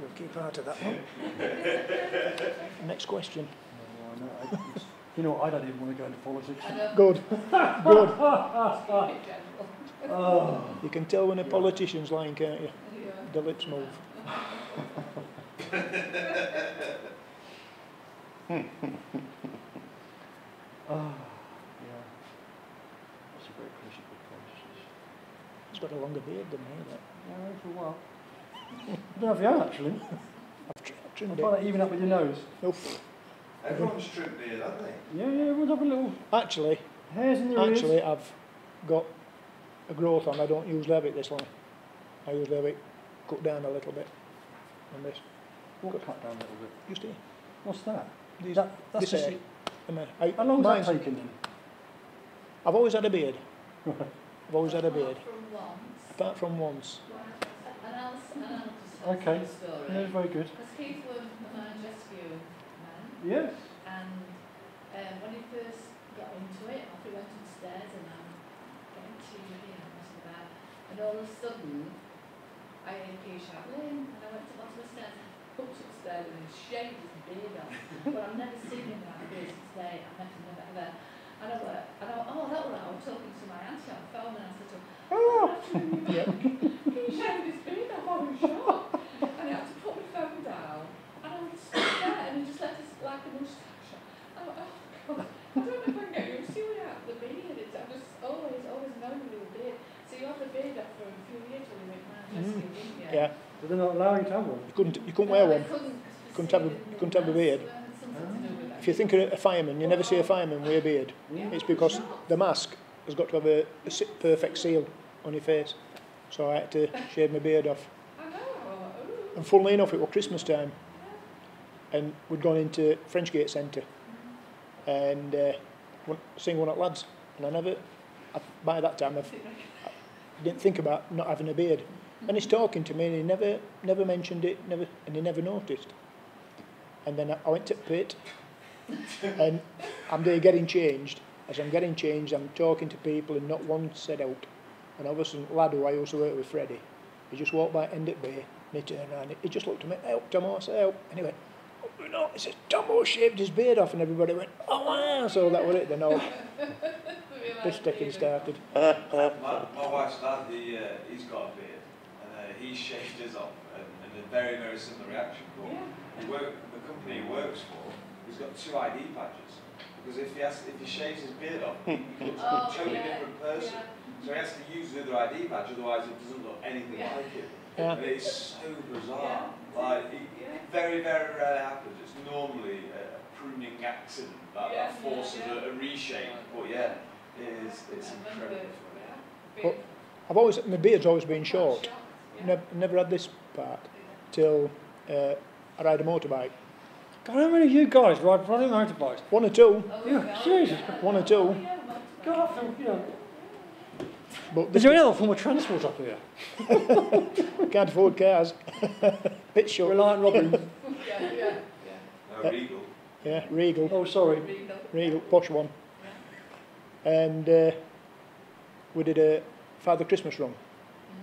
We'll keep out of that one. Next question. No, I know. You know, I don't even want to go into politics. I know. Good. Good. In general. Oh. You can tell when a politician's lying, can't you? Yeah. The lips move. Oh, yeah. That's a great political process. He's got a longer beard than me, that. Yeah, for a while. I don't know if you have, actually. I've I trimmed find it. that even up with your nose. Oof. Everyone's trimmed beard, haven't they? Yeah, yeah, everyone's have a little Actually, hairs in their ears. I've got a growth on. I don't usually have it this long. I usually have it cut down a little bit on this. What cut down a little bit? Just here. What's that? These, That's this just... hair. How long's that mine's- taken then? I've always had a beard. I've always had a beard. From once. Apart from once. And I'll just Okay. tell a story. Yeah, very good. Because Keith was the mine rescue man, Yes. and when he first got into it. Off we went upstairs and I'm getting tea ready and messing about. And all of a sudden, I heard Pete shout, Lynn, and I went to the bottom of the stairs, hooked upstairs and he shaved his beard off. But I've never seen him like this today. I've never, never, ever. And I went, oh, that was right. I was talking to my auntie on the phone and I said to her, oh, he shaved his beard off, I was shocked. And I had to put my phone down and I was stood there and he just let us like a moustache. I went, oh God, I don't know if I can get used to it out of the beard. I just always known me with a beard. So you had the beard up for a few years when you went manifesting, didn't you? Yeah. Did they not allow you to have one? You couldn't wear one. Couldn't have a beard. If you think of a fireman, you never see a fireman with a beard. It's because the mask has got to have a perfect seal on your face. So I had to shave my beard off. And funnily enough, it was Christmas time. And we'd gone into Frenchgate Centre and sing one at lads. And by that time, I didn't think about not having a beard. And he's talking to me and he never mentioned it, and he never noticed. And then I went to the pit and I'm there getting changed. As I'm getting changed, I'm talking to people and not one said out. And all of a sudden, lad who I used to work with, Freddie, he just walked by end at bay and he turned around. He just looked at me, help, Tomo, I said, help. And he went, oh no, he said, Tomo shaved his beard off, and everybody went, oh wow. So that was it, then all this sticking started. My wife's dad, he's got a beard, and he shaved his off, and a very, very similar reaction. But the company he works for, he's got 2 ID badges, because if he shaves his beard off, he looks like a totally different person. So he has to use the other ID badge, otherwise it doesn't look anything like it. Yeah. And it's so bizarre. Like, it very, very rarely happens. It's normally a pruning accident that forces a reshape. But yeah, it's incredible. But my beard's always been short. Never had this part till I ride a motorbike. God, how many of you guys ride bloody motorbikes? 1 or 2. Yeah, Jesus. 1 or 2. God, you know. But Is there any other form of transport up here? can't afford cars. Bit short. Reliant Robin. Regal. Yeah, Regal. Oh, sorry. Regal, posh one. And we did a Father Christmas run.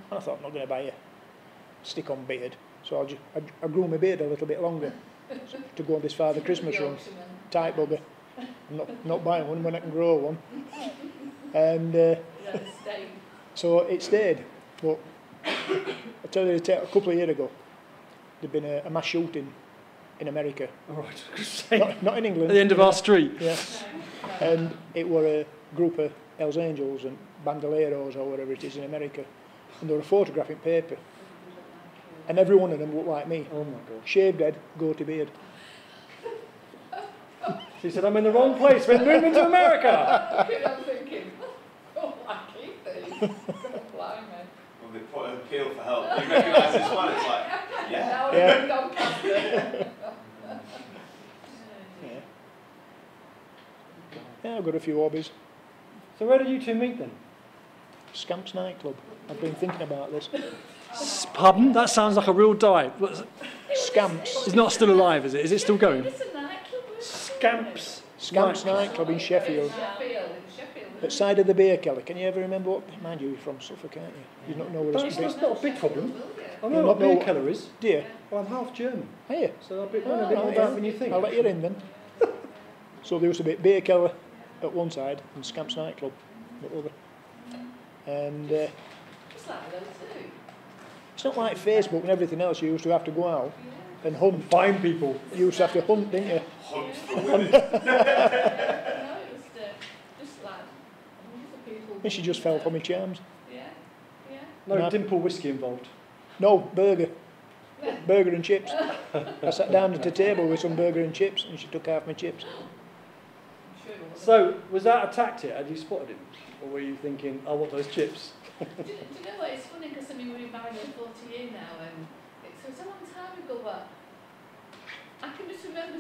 And I thought, I'm not going to buy a stick-on beard. So I grew my beard a little bit longer to go on this Father Christmas run. Tight bugger. I'm not buying one when I can grow one. And so it stayed. But I tell you, a couple of years ago, there'd been a mass shooting in America. All right. Not in England. At the end of our street. Yeah. And it were a group of Hells Angels and Bandoleros or whatever it is in America. And they were photographing paper. And every one of them looked like me. Oh my God. Shaved head, goatee beard. She said, I'm in the wrong place. We're moving to America. I'm thinking, oh, I keep these. Blimey. When they put an appeal for help, you recognise this one, it's like, yeah. Now we're in Doncaster. Yeah, I've got a few hobbies. So where did you two meet then? Scamps nightclub. I've been thinking about this. Pardon? That sounds like a real dive. Scamps. It's not still alive, is it? Is it still going? It's a nightclub. Scamps. Scamps nightclub in Sheffield. Sheffield. At side of the beer kelly. Can you ever remember what? Mind you, you're from Suffolk, aren't you? You don't know where it's That's not a big problem. I You know not what beer know- keller is. Do you? Well, I'm half German, Are you? so I'll be Oh, learn a bit more right, about yeah. than you think. I'll let you in then. So there used to be beer keller at one side and Scamps nightclub at the other. And It's like those two. it's not like Facebook and everything else. You used to have to go out and hunt. Find people. You used to have to hunt, didn't you? Hunt for women. No, it was just like people. And she just fell for my charms. Yeah. No No. dimple whiskey involved. No, burger. Burger and chips. I sat down at the table with some burger and chips and she took half my chips. I'm sure it was. So, was that a tactic? Had you spotted him? Or were you thinking, I want those chips? Do you know what? It's funny because we've been married for 40 years now, and it's a long time ago. But I can just remember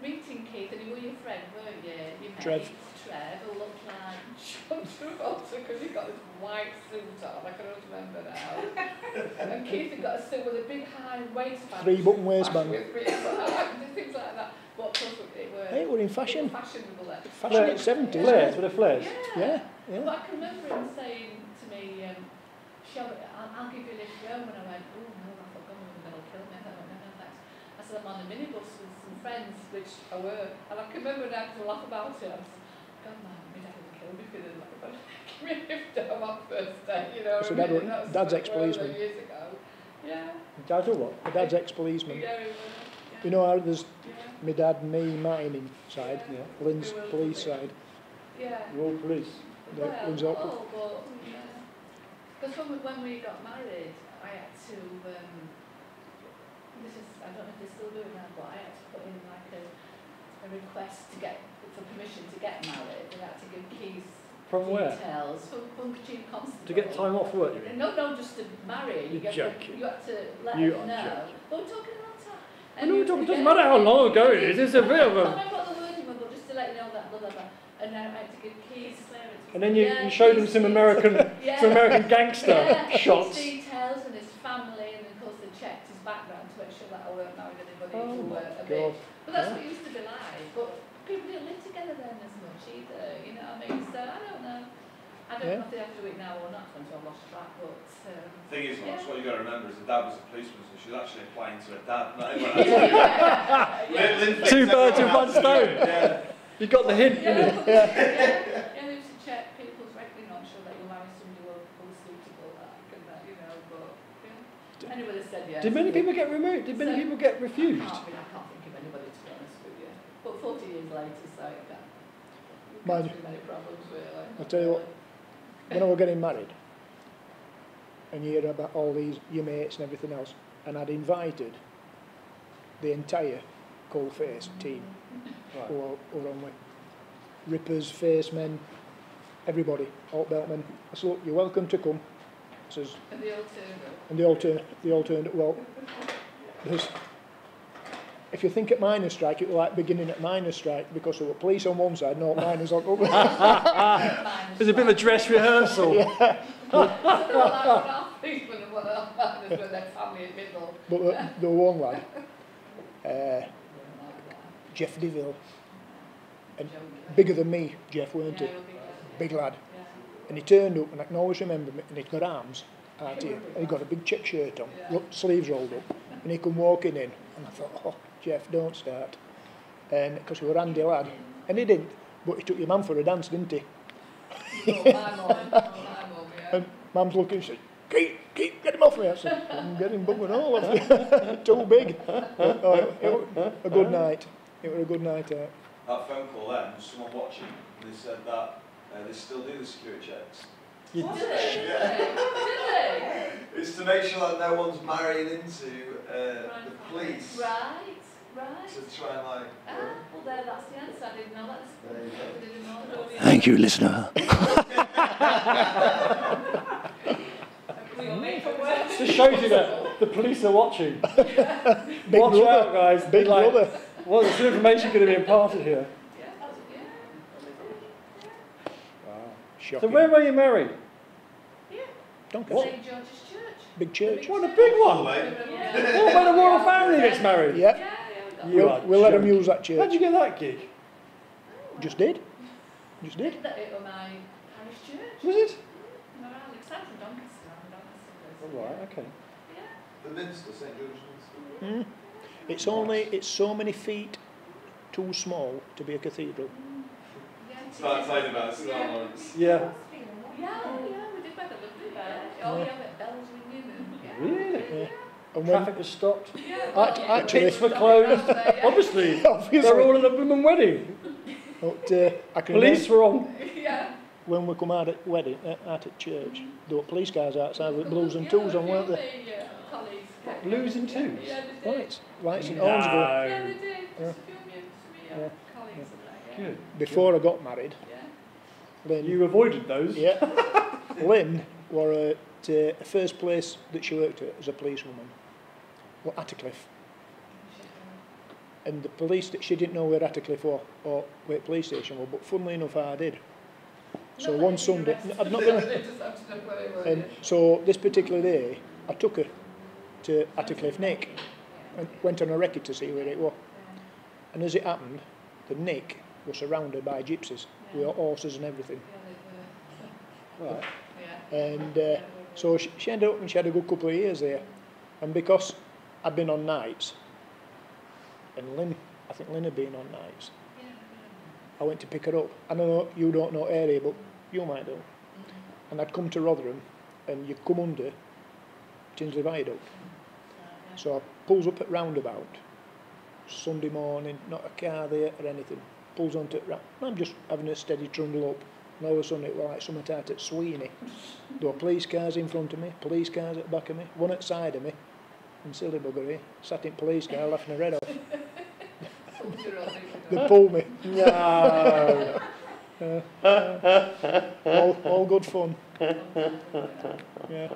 meeting Keith, and he was your friend, weren't you? You met Trev. Trev, who looked like John Travolta because he got this white suit on. I can always remember now. And Keith had got a suit with a big high waistband. 3-button waistband. With things like that. But of course It were in fashion. fashionable then. Fashion in the 70s. Flares, were there flares? Yeah, yeah. But I can remember him saying to me, I'll give you a lift home, and I went, oh no, I thought God was going to kill me. I went, no, thanks. I said, I'm on a minibus with some friends, which I were, and I can remember now to laugh about it. I was God, man, my dad would kill me if he didn't like it. Give me a lift home on first day, you know. So Dad's ex-policeman. Years ago. Yeah. Dad's or what? My dad's ex-policeman. Yeah, he was, yeah. You know how there's Yeah. my dad and me mining side, Yeah. Lynn's police side. Yeah. You're all police. No, Well, Lynn's all oh, but, yeah. Because when we got married, I had to, this is, I don't know if they still do it now, but I had to put in like a request to get, for permission to get married, and I had to give keys, From where? details, from Chief Constable. To get time off work, you mean? No, just to marry. You're joking. You had to let You them are know. joking. But we're talking about time. I know we're talking, it doesn't matter how long ago it is, it's a bit of I a... don't know what the wording was, but just to let you know that, blah, blah, blah. And now I had to give keys. And then you showed them some keys. American, Yeah. some American gangster Yeah, shots. his details and his family, and of course they checked his background to make sure that I weren't married anybody Oh who my were a God. bit. But that's what it used to be like. But people didn't live together then as much either, you know what I mean? So I don't know. I don't know if they have to do it now or not, until I've lost track, but... thing is, Max, yeah. what you've got to remember is the dad was a policeman, so she's actually applying to her dad, not everyone yeah. else. Two birds with one stone. Yeah. You got the hint, Yeah, didn't you? they used to check people's record, not sure that you marry somebody who's suitable, that can, you know, but yeah. Anyway, they said yes. Did many people get removed? Did many people get refused? I can't think of anybody, to be honest with you. But 40 years later, so you can't Mind see many problems, really. I'll tell you what, when I was getting married, and you hear about all these, your mates and everything else, and I'd invited the entire coalface team Right. who were on with rippers, facemen, everybody, alt beltmen. I said, look, you're welcome to come. I says, And the old turner. and they all turned, well, if you think at miners' strike, it was like beginning at miners' strike because there were police on one side and all miners on the other. There's a bit of a dress rehearsal. Yeah. But But there was one lad, Jeff DeVille, and bigger than me, Jeff, weren't he? Big lad. And he turned up, and I can always remember him, and he'd got arms out here, and he'd got a big check shirt on, sleeves rolled up, and he come walking in, and I thought, oh, Jeff, don't start. And because we were handy lad, and he didn't, but he took your mum for a dance, didn't he? And Mum's looking, she said, keep, get him off me. I said, I'm getting bum and all of it. Too big. But, it was a good night. It was a good night out. That phone call then, was someone watching, and they said that they still do the security checks. Did they? It's to make sure that no one's marrying into the police. Right. To try and like... Well, that's the answer. I didn't know that. There you go. Thank you, listener. Just shows you that the police are watching. Big Watch brother. out, guys. Big Like, brother. what is the information going to be imparted here? Wow. Shocking. So where were you married? Doncaster. St. George's Church. Big church. What, a big one? Oh, Yeah. when a royal family gets married? Yep. You are We'll let them joking. use that How'd church. you get that gig? Just did. Just did. It was my parish church. Was it? No, Alex, I'm from Doncaster. I'm a Doncaster person. Oh, right, okay. Yeah. The Minster, St George's Minster. It's so many feet too small to be a cathedral. It's not exciting about it, not Laurence. Yeah. Yeah, we did better, didn't we? Oh, yeah, but bells ringing and... Really? Yeah. And when, Traffic was stopped. actually, Pits were closed. Obviously, they're all at a women wedding. but, I can Police remember were on. Yeah. when we come out at wedding, out at church, there were police cars outside with blues and twos on, weren't there? Blues and twos? Yeah, they did. Lights and orange. Yeah, they did. Yeah. Just a few minutes to me, Yeah. colleagues and that, yeah. Good. Before I got married, Yeah. Lynn, You avoided those. yeah, Lynn were at the first place that she worked at as a policewoman, well, Attercliffe. And the police, she didn't know where Attercliffe was or where the police station was, but funnily enough I did. So Not one that Sunday, you're I'm not arrested. going They just have to know where they were, and yeah. so this particular day, I took her to Attercliffe Nick and went on a recce to see where it was. And as it happened, the Nick was surrounded by gypsies with horses and everything. Right. And so she ended up and she had a good couple of years there. And because I'd been on nights, and Lynn, I think Lynn had been on nights, I went to pick her up. I know you don't know area, but you might do. And I'd come to Rotherham, and you come under Tinsley Viaduct. So I pulls up at roundabout, Sunday morning, not a car there or anything, pulls onto it, and I'm just having a steady trundle up, and all of a sudden it was like something out at Sweeney. There were police cars in front of me, police cars at the back of me, one at the side of me, and silly bugger here, sat in police car laughing her head off. They pulled me. No. All good fun. Yeah.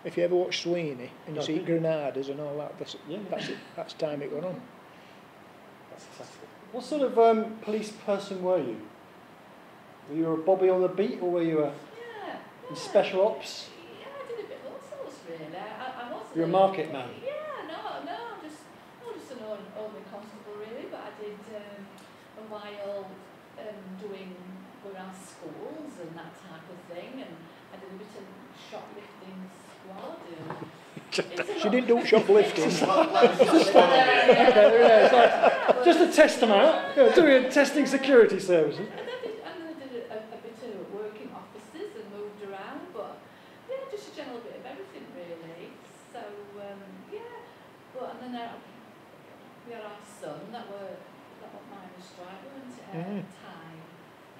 If you ever watch Sweeney and you see Granadas and all that, that's it. That's the time it went on. That's fantastic. What sort of police person were you? Were you a Bobby on the beat, or were you in special ops? Yeah, I did a bit of all sorts really. I wasn't. You're a market man. Yeah, no, I'm just an ordinary constable really, but I did a while doing around schools and that type of thing, and I did a bit of shoplifting squad. She didn't do shoplifting. Just to test them out, doing testing security services. And I did a bit of work in offices and moved around, but yeah, just a general bit of everything really. So but and then we had our son that was minor strike, wasn't it, at the time,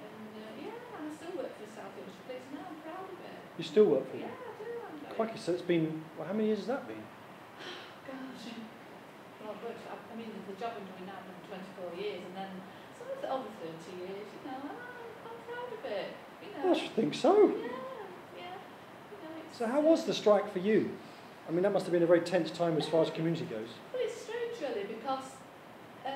and and I still work for the South Yorkshire Police now. I'm proud of it. You still work for them? Yeah, I do. Crikey, so it's been, well, how many years has that been? Gosh. Well, I mean, the job I'm doing now for 24 years, and then over 30 years, I'm proud of it. I should think so. Yeah. So how was the strike for you? I mean, that must have been a very tense time as far as community goes. Well, it's strange really, because I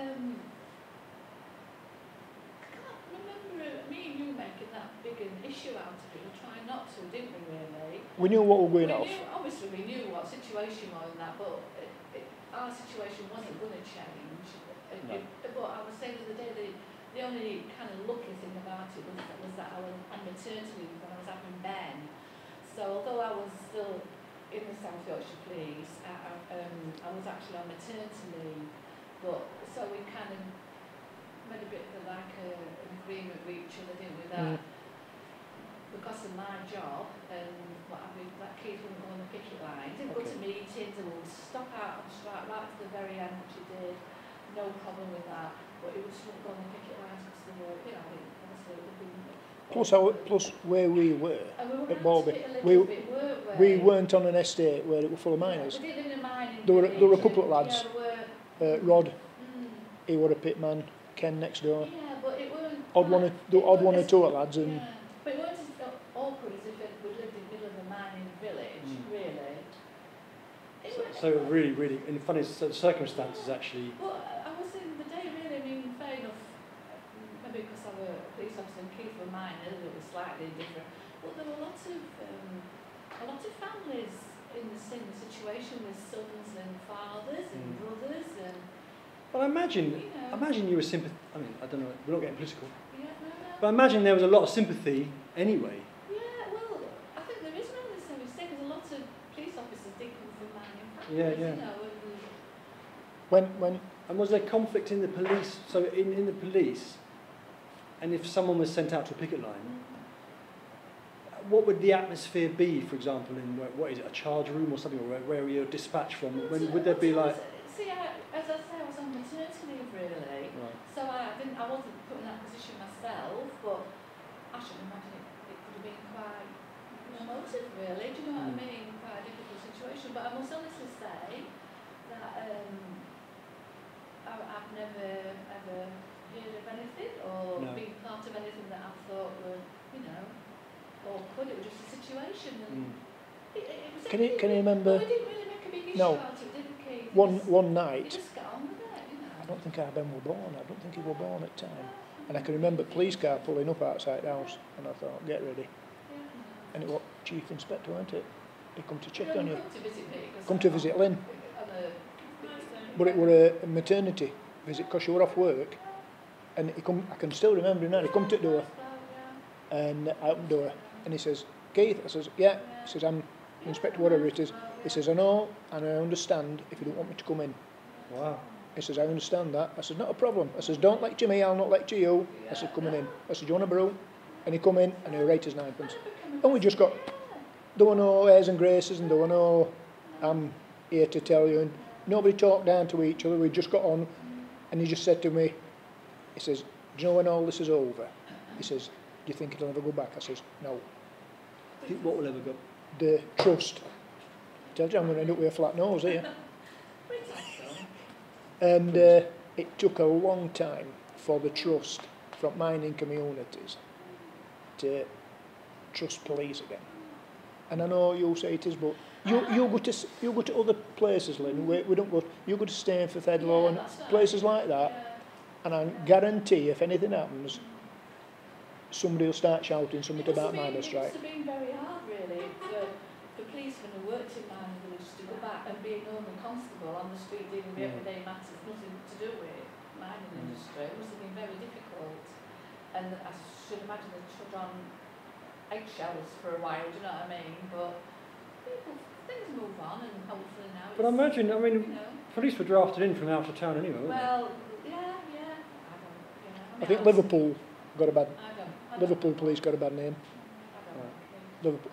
can't remember me and you making that big an issue out of it. We tried not to, didn't we really? We knew what was going on. Obviously we knew what situation was and that, but our situation wasn't going to change. No. But I was saying the other day, the only kind of lucky thing about it was that I was on maternity leave when I was having Ben. So although I was still in the South Yorkshire Police, I was actually on maternity leave. But so we kind of made a bit of an agreement with each other, didn't we? That because of my job and what have you, that Keith wouldn't go on the picket line, didn't go to meetings and would stop out on strike right to the very end, which he did. No problem with that, but it was wouldn't go on the picket lines because they were, obviously it would be. Plus where we were at Bowlby, we we weren't on an estate where it was full of miners. We didn't live in a mining There were a village, couple of lads. Rod, he were a pitman. Ken next door. Yeah, but it weren't. Odd one or two lads and. Yeah. But it weren't as awkward as if we lived in the middle of a mining village, really. So really, really, in funny circumstances actually. Well, I was in the day really, I mean, fair enough, maybe because I was a police officer and Keith were miners, it was slightly different. But there were a lot of families in the same situation with sons and fathers and brothers and. Well, I imagine you were sympathetic. I mean, I don't know. We're not getting political. Yeah, no. But I imagine there was a lot of sympathy anyway. Yeah, well, I think there is really the same mistake because a lot of police officers did come from mining families, Yeah. When And was there conflict in the police? So in the police, and if someone was sent out to a picket line, what would the atmosphere be? For example, in what is it, a charge room or something, or where you're dispatched from? Would there be like? See, as I say, I was on maternity leave really, Right. so I wasn't put in that position myself, but I should imagine it could have been quite emotive really, do you know what I mean? Quite a difficult situation, but I must honestly say that I've never ever heard of anything or been part of anything that I thought were, awkward. It was just a situation and it was can you remember? We didn't really make a big issue out of it, did we, Keith? One night. Just got on with it, I don't think our Ben were born. I don't think he were born at the time. And I can remember police car pulling up outside the house, and I thought, get ready. Yeah. And it was Chief Inspector, wasn't it? He come to check Well, on you. Come to visit me. Come to visit Lynn. but it were a maternity visit because she were off work, and he come. I can still remember him now. He come to the door, and I opened the door, and he says, "Keith," I says, "Yeah." He says, "I'm Inspector whatever it is." He says, "I know, and I understand if you don't want me to come in." Wow. He says, "I understand that." I said, "Not a problem." I says, "Don't lecture me, I'll not lecture you." I said, "Coming in." I said, "Do you want a brew?" And he come in, and he rate us 9pence. And we just got, there were no airs and graces, and there were no, "I'm here to tell you," and nobody talked down to each other. We just got on, and he just said to me, he says, "Do you know when all this is over?" He says, "Do you think it'll ever go back?" I says, "No." What will ever go? The trust. I tell you, I'm going to end up with a flat nose here. And it took a long time for the trust from mining communities to trust police again. And I know you say it is, but you go to other places, Lynn. We don't go. You go to Stainforth, Edlow, and places like that. And I guarantee, if anything happens, somebody will start shouting something about miners' strike. It must have been very hard, really, for policemen who worked in mining villages to go back and be a normal constable on the street dealing with everyday matters, nothing to do with mining industry. It must have been very difficult. And I should imagine they trod on eggshells for a while, do you know what I mean? But things move on, and hopefully now. But I imagine, you know, police were drafted in from out of town anyway, weren't well, yeah. I don't, you know. I think Liverpool got a bad. I don't Liverpool police got a bad name. I don't think. Liverpool.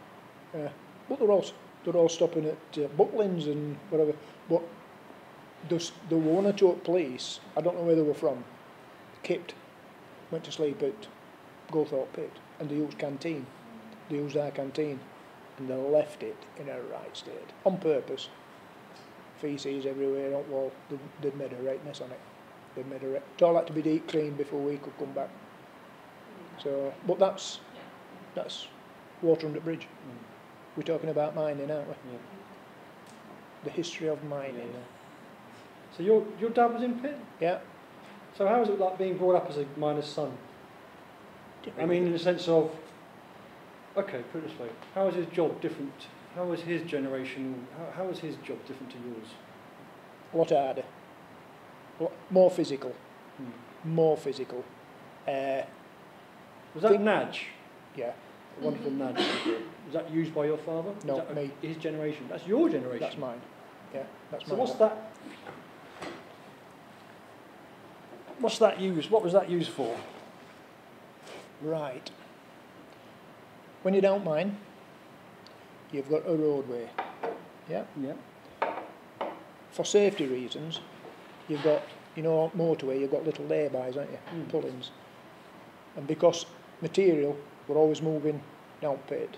Yeah. But they're all stopping at Butlins and whatever. But there were one or two police, I don't know where they were from, kipped, went to sleep at Goldthorpe Pit, and they used canteen. They used our canteen, and they left it in a right state, on purpose. Feces everywhere on the wall. They'd made a right mess on it. It all had to be deep cleaned before we could come back. So, but that's water under bridge. We're talking about mining, aren't we? Yeah. The history of mining. Yeah. So your dad was in pit? Yeah. So how was it like being brought up as a miner's son? I mean, in the sense of, okay, put it this way, how was his job different? How was his generation, how was his job different to yours? A lot harder. More physical. More physical. Was that Nudge? Yeah. A wonderful Nudge. Was that used by your father? No, was that me. His generation? That's your generation? That's mine. Yeah, that's so mine. What's that used? What was that used for? Right. When you don't mine, you've got a roadway. Yeah. Yeah. For safety reasons, you've got, motorway, you've got little laybys, haven't you? Pull-ins. And because material were always moving down pit,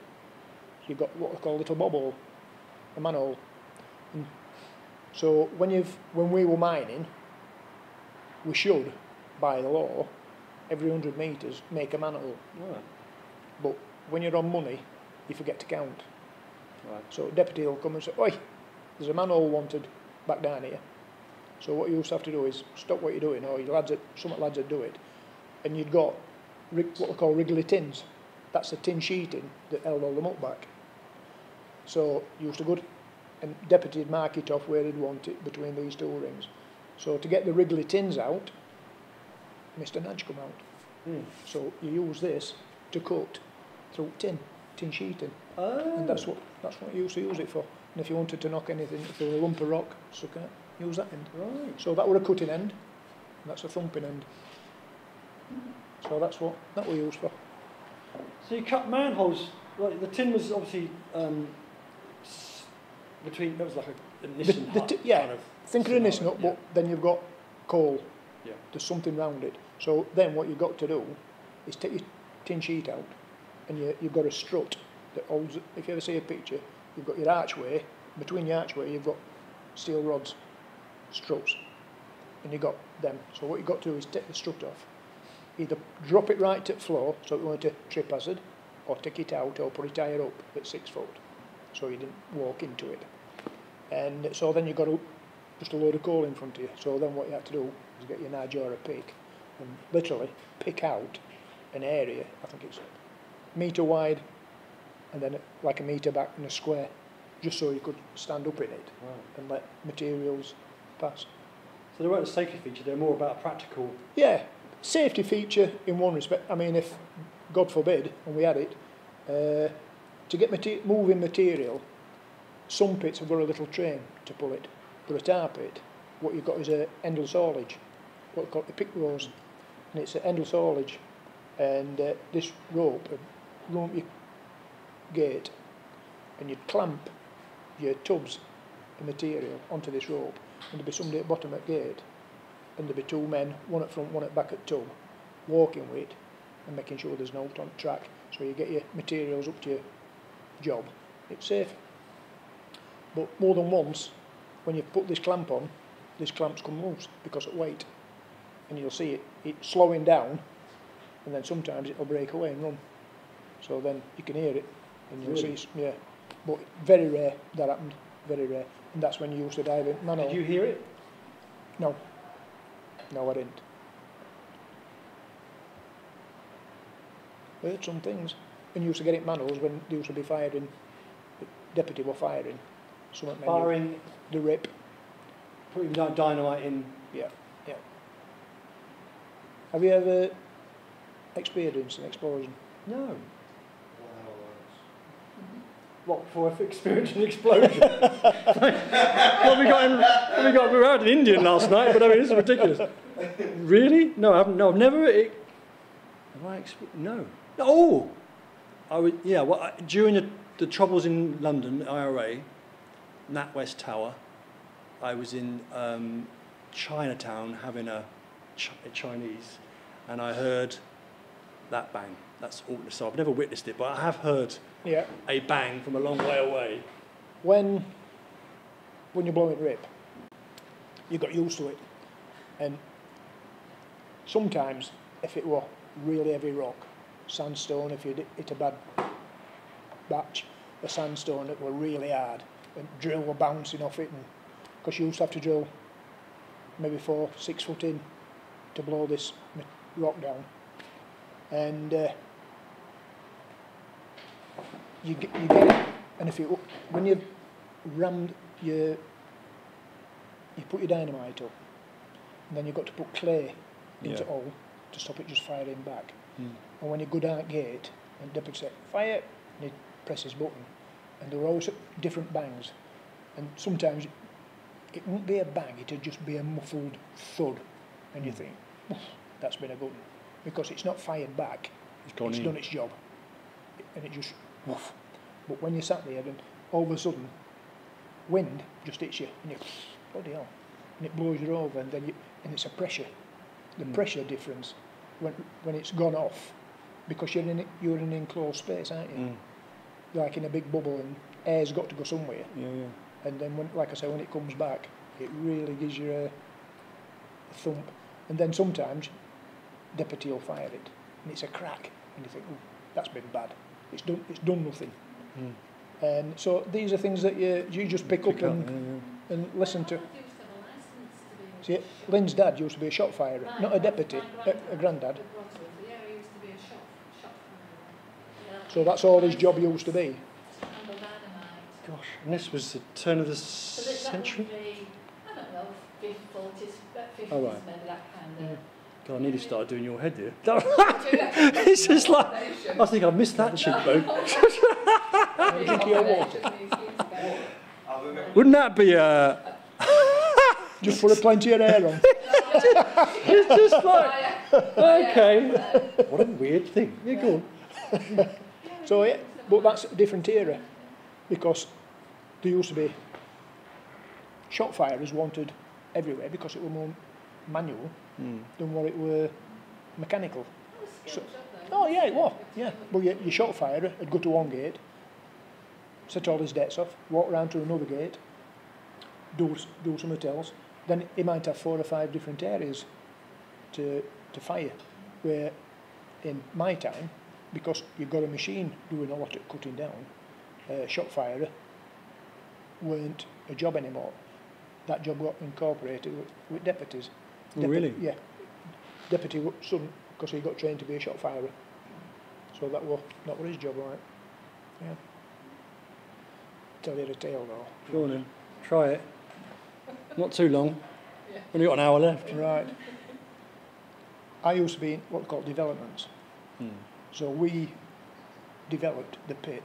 you've got what they call a little bobble, a manhole. And so when we were mining, we should, by the law, every 100 metres make a manhole. Right. But when you're on money, you forget to count. Right. So deputy will come and say, "Oi, there's a manhole wanted back down here." So what you used to have to do is stop what you're doing, or some lads would do it, and you'd got what they call wriggly tins. That's the tin sheeting that held all the muck back. So you used to go and deputy would mark it off where he'd want it between these two rings. So to get the wriggly tins out, Mr. Nudge come out. So you use this to cut through tin sheeting. Oh. And that's what you used to use it for. And if you wanted to knock anything, if there was a lump of rock, use that end. Right. So that were a cutting end, and that's a thumping end. So that's what that we used for. So you cut manholes. Like the tin was obviously between. That was like a Nissan hut. Yeah, kind of think of a Nissan hut, yeah. but then you've got coal. Yeah. There's something round it. So then what you've got to do is take your tin sheet out, and you've got a strut that holds. If you ever see a picture, you've got your archway. Between your archway, you've got steel rods, struts, and you've got them. So what you've got to do is take the strut off, either drop it right to the floor so it won't a trip hazard, or take it out or put it higher up at 6 foot so you didn't walk into it. And so then you've got just a load of coal in front of you. So then what you have to do is get your nudge or a pick and literally pick out an area, I think it's a metre wide and then like a metre back in a square, just so you could stand up in it and let materials pass. So they weren't a safety feature, they're more about a practical... Yeah, safety feature in one respect. I mean, if, God forbid, and we had it, to get moving material, some pits have got a little train to pull it, but a tar pit, what you've got is a endless haulage, what called a pick rows, and it's an endless haulage, and this rope would run up your gate, and you'd clamp your tubs of material onto this rope, and there'd be somebody at the bottom of the gate, and there'd be two men, one at front, one at back at tub, walking with it, and making sure there's no on track, so you get your materials up to your job. It's safe. But more than once, when you put this clamp on, this clamp's come loose because of weight, and you'll see it slowing down, and then sometimes it'll break away and run. So then you can hear it, and you'll see, yeah. But very rare that happened, very rare, and that's when you used to dive in manhole. Did you hear it? No, no, I didn't. I heard some things, and you used to get it manholes when they used to be firing. The deputy were firing. Firing the rip. Putting dynamite in. Yeah, yeah. Have you ever experienced an explosion? No. What, for experiencing an explosion? Well, we were out in Indian last night, but I mean, it's ridiculous. Really? No, I haven't. No, I've never. Have I no. Oh! Yeah, well, during the troubles in London, IRA, NatWest Tower, I was in Chinatown having a Chinese, and I heard that bang. That's all. So I've never witnessed it, but I have heard a bang from a long way away. When you're blowing rip, you got used to it, and sometimes if it were really heavy rock, sandstone, if you hit a bad batch of sandstone that were really hard, and drill were bouncing off it, and because you used to have to drill maybe 4-6 foot in to blow this rock down, and you get it, and when you've rammed you put your dynamite up, and then you've got to put clay into all to stop it just firing back. And when you go down gate and deputy say fire, and he presses button, and there were always different bangs, and sometimes it won't be a bang, it'll just be a muffled thud, and you think, that's been a good one, because it's not fired back, it's done its job, and it just woof. But when you sat there and all of a sudden wind just hits you, and you bloody hell, and it blows you over, and then and it's a pressure, the pressure difference when it's gone off, because you're in an enclosed space, aren't you? Like in a big bubble, and air's got to go somewhere. And then like I say, when it comes back, it really gives you a thump. And then sometimes deputy will fire it, and it's a crack, and you think, oh, that's been bad. It's done nothing. And so these are things that you just pick up and listen to. See, Lynn's dad used to be a shot firer, not a deputy, a granddad. Yeah, he used to be a shot firer. So that's all his job used to be. Gosh, and this was the turn of the century? Be, I don't know, 40s, 50s, oh, right. maybe that kind of... God, I nearly started doing your head here. It's just like, I think I missed that cheekbone. Drink your water. Wouldn't that be a... Just put a plenty of air on. It's just like, okay. What a weird thing. Yeah, go on. So, yeah, but that's a different era, because there used to be shot firers wanted everywhere because it was more manual than what it were mechanical. So, oh yeah, it was. Yeah, but your shot firer would go to one gate, set all his debts off, walk round to another gate, do something else. Then he might have 4 or 5 different areas to fire. Where in my time, because you've got a machine doing a lot of cutting down, shot firer weren't a job anymore. That job got incorporated with deputies. Oh, really? Yeah. Deputy son, because he got trained to be a shot firer. So that was his job, right? Yeah. Tell you the tale though. Go on then. Try it. Not too long. Only got an hour left. Right. I used to be in what's called developments. So we developed the pit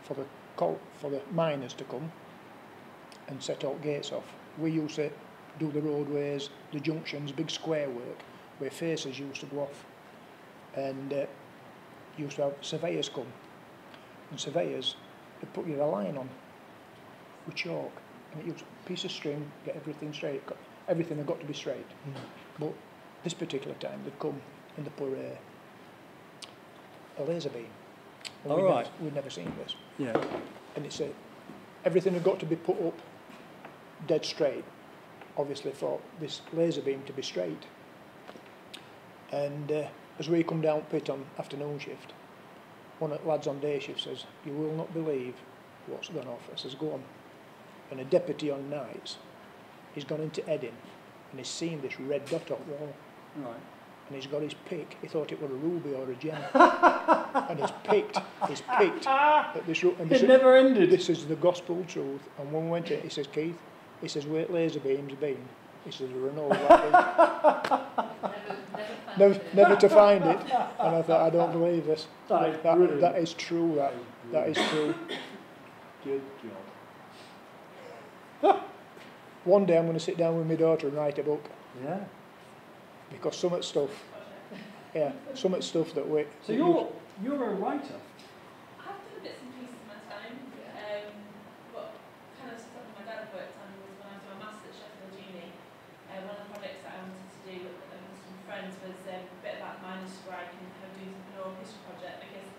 for the miners to come and set out gates off. We used to do the roadways, the junctions, big square work where faces used to go off, and used to have surveyors come, and surveyors would put you a line on with chalk, and it used a piece of string, get everything straight. Everything had got to be straight. But this particular time they'd come and they put a laser beam. And we'd never seen this. Yeah. And it said everything had got to be put up dead straight, obviously for this laser beam to be straight. And as we come down pit on afternoon shift, one of the lads on day shift says, "You will not believe what's gone off." I says, "Go on." And a deputy on nights, he's gone into Edding and he's seen this red dot on the wall. Right. And he's got his pick. He thought it was a ruby or a gem. And he's picked at this and It never ended. This is the gospel truth. And when we went in, he says, "Keith," he says, "where laser beams been?" He says, "There are no never to find it." And I thought, I don't believe this. That is true. That is true. Good job. One day I'm going to sit down with my daughter and write a book. Yeah. Because some of the stuff, that we... So you're a writer? I've done bits and pieces in my time, but kind of something my dad worked on was when I was doing my master's at Sheffield Uni. One of the projects that I wanted to do with some friends was a bit about miners' strike and kind of doing an oral history project, because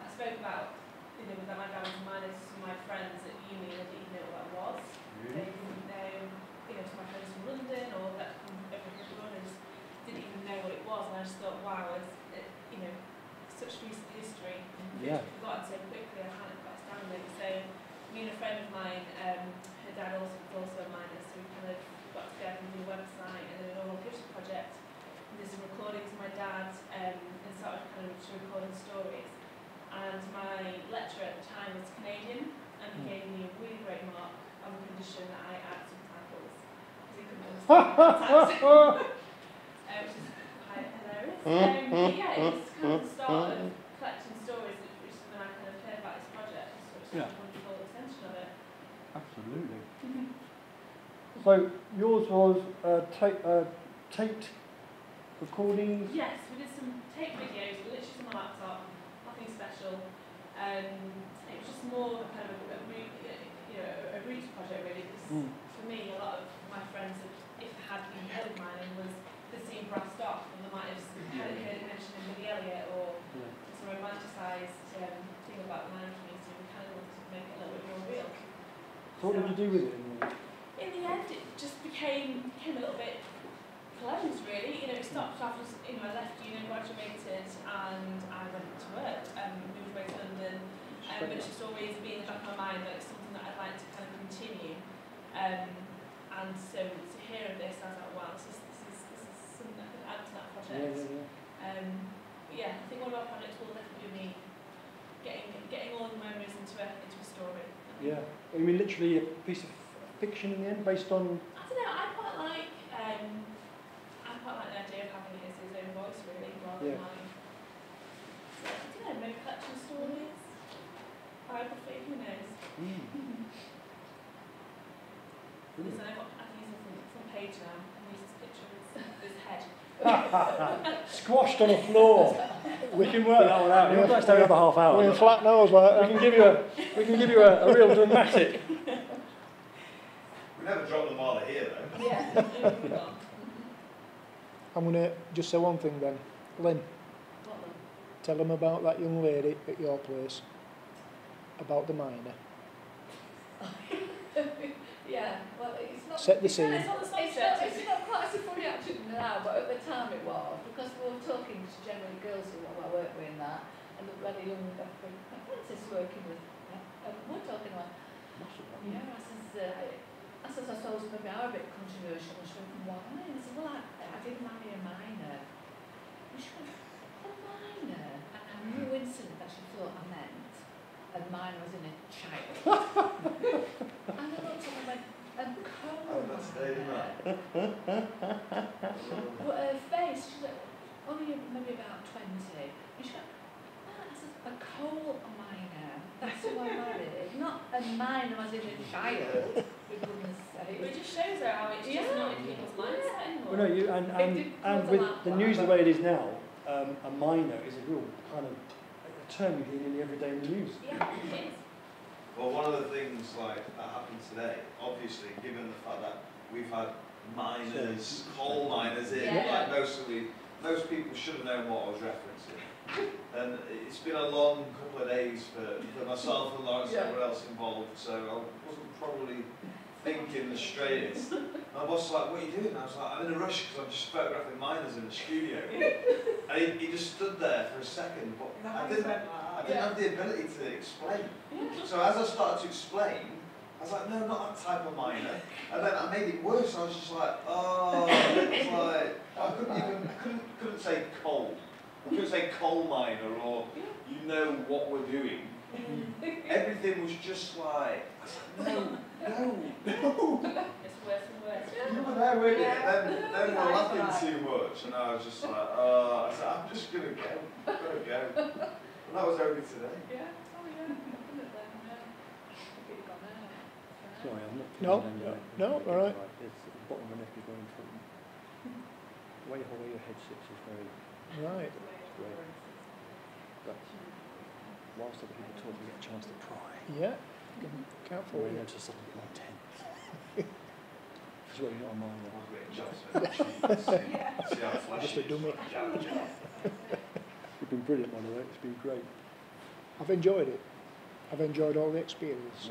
I spoke about, with my dad was a miner to some of my friends at uni, and they didn't even know what that was. They didn't know, to my friends from London or that from every runners didn't even know what it was, and I just thought, wow, it's such recent history. Yeah. It's forgotten so quickly. I find it quite astounding. So, me and a friend of mine, her dad was also a miner, so we kind of got together and did a website and an oral history project. And did some recordings of my dad and started kind of recording stories. And my lecturer at the time was Canadian, and he gave me a really great mark on the condition that I add subtitles, because he couldn't understand my accent. Which is quite hilarious. Yeah, it was kind of the start of collecting stories, which is when I kind of heard about this project. It's such a wonderful extension of it. Absolutely. So yours was taped recordings? Yes, we did some tape videos, literally on my laptop, nothing special. It was just more kind of a roots project really, because for me, a lot of my friends, if they had been heard of mining, was the scene brassed off, and they might have heard it mentioned in Billy Elliot or some romanticised thing about the mining community. We kind of wanted to make it a little bit more real. So what did you do with it? In the end, it just became a little bit closed, really. It stopped after I left uni, graduated, and I went to work and moved away to London. But it's just always been in the back of my mind that it's something that I'd like to kind of continue. And so to hear of this, I was like, wow, this is something that could add to that project. I think one of our projects will definitely be me getting all the memories into a story. Yeah. I mean, literally a piece of fiction in the end, based on... I don't know, I quite like the idea of having it as his own voice, really, rather than mine. So, I don't know, maybe collection of stories, biography, who knows? Listen, I can use this on page now. I can use this picture of his head. Squashed on the floor. We can work that one out. You'll have to stay another half hour. With a flat nose like that. We can give you a real dramatic. We never drop them while they're here, though. Yeah. I'm going to just say one thing then. Lynn, tell them about that young lady at your place, about the miner. Yeah, well, it's not... Set the scene. It's not quite so funny actually now, but at the time it was, because we were talking to generally girls who I work with and that, and the bloody young apprentice working with, and we're talking like, I says, I suppose maybe I'm a bit controversial, and she went, why? And I said, well, I did marry a miner. And she went, a miner? And I knew instantly that she thought I meant, and mine was in a child. And I looked at her and went, coal that's Dave, miner. But her face, she's like, only maybe about 20. And she's like, that's a coal miner. That's who I married. Not a miner as in a child, for goodness sake. But it just shows her how it's just not in people's mindset anymore. Well, no, and with the news the way it is now, a minor is a real kind of a term you hear nearly every day in the news. Yeah, it is. Well, one of the things like that happened today, obviously, given the fact that we've had miners, coal miners in, like most people should have known what I was referencing. And it's been a long couple of days for myself and Laurence and everyone else involved, so I wasn't probably thinking the straightest. My boss was like, what are you doing? I was like, I'm in a rush because I'm just photographing miners in the studio. And he just stood there for a second, but I didn't have the ability to explain. So as I started to explain, I was like, no, not that type of miner. And then I made it worse. I was just like, oh, it's like, I couldn't say coal. I couldn't say coal miner or you know what we're doing. Everything was just like, I was like, no. It's worse and worse. You were there, weren't you? And then we were laughing too much, and I was just like, I said, I'm just going to go. I'm going to go. And that was only today. Yeah. Oh, yeah. Sorry, I'm not. No, all right. It's the bottom of my neck is going through. The way your head sits is very Right. great. But whilst other people talk, we get a chance to cry. Yeah. Can't Or fall we you. go to something more tense. It's really not a minor. See how flashy Just a dummy. You've been brilliant, by the way. It's been great. I've enjoyed it. I've enjoyed all the experience.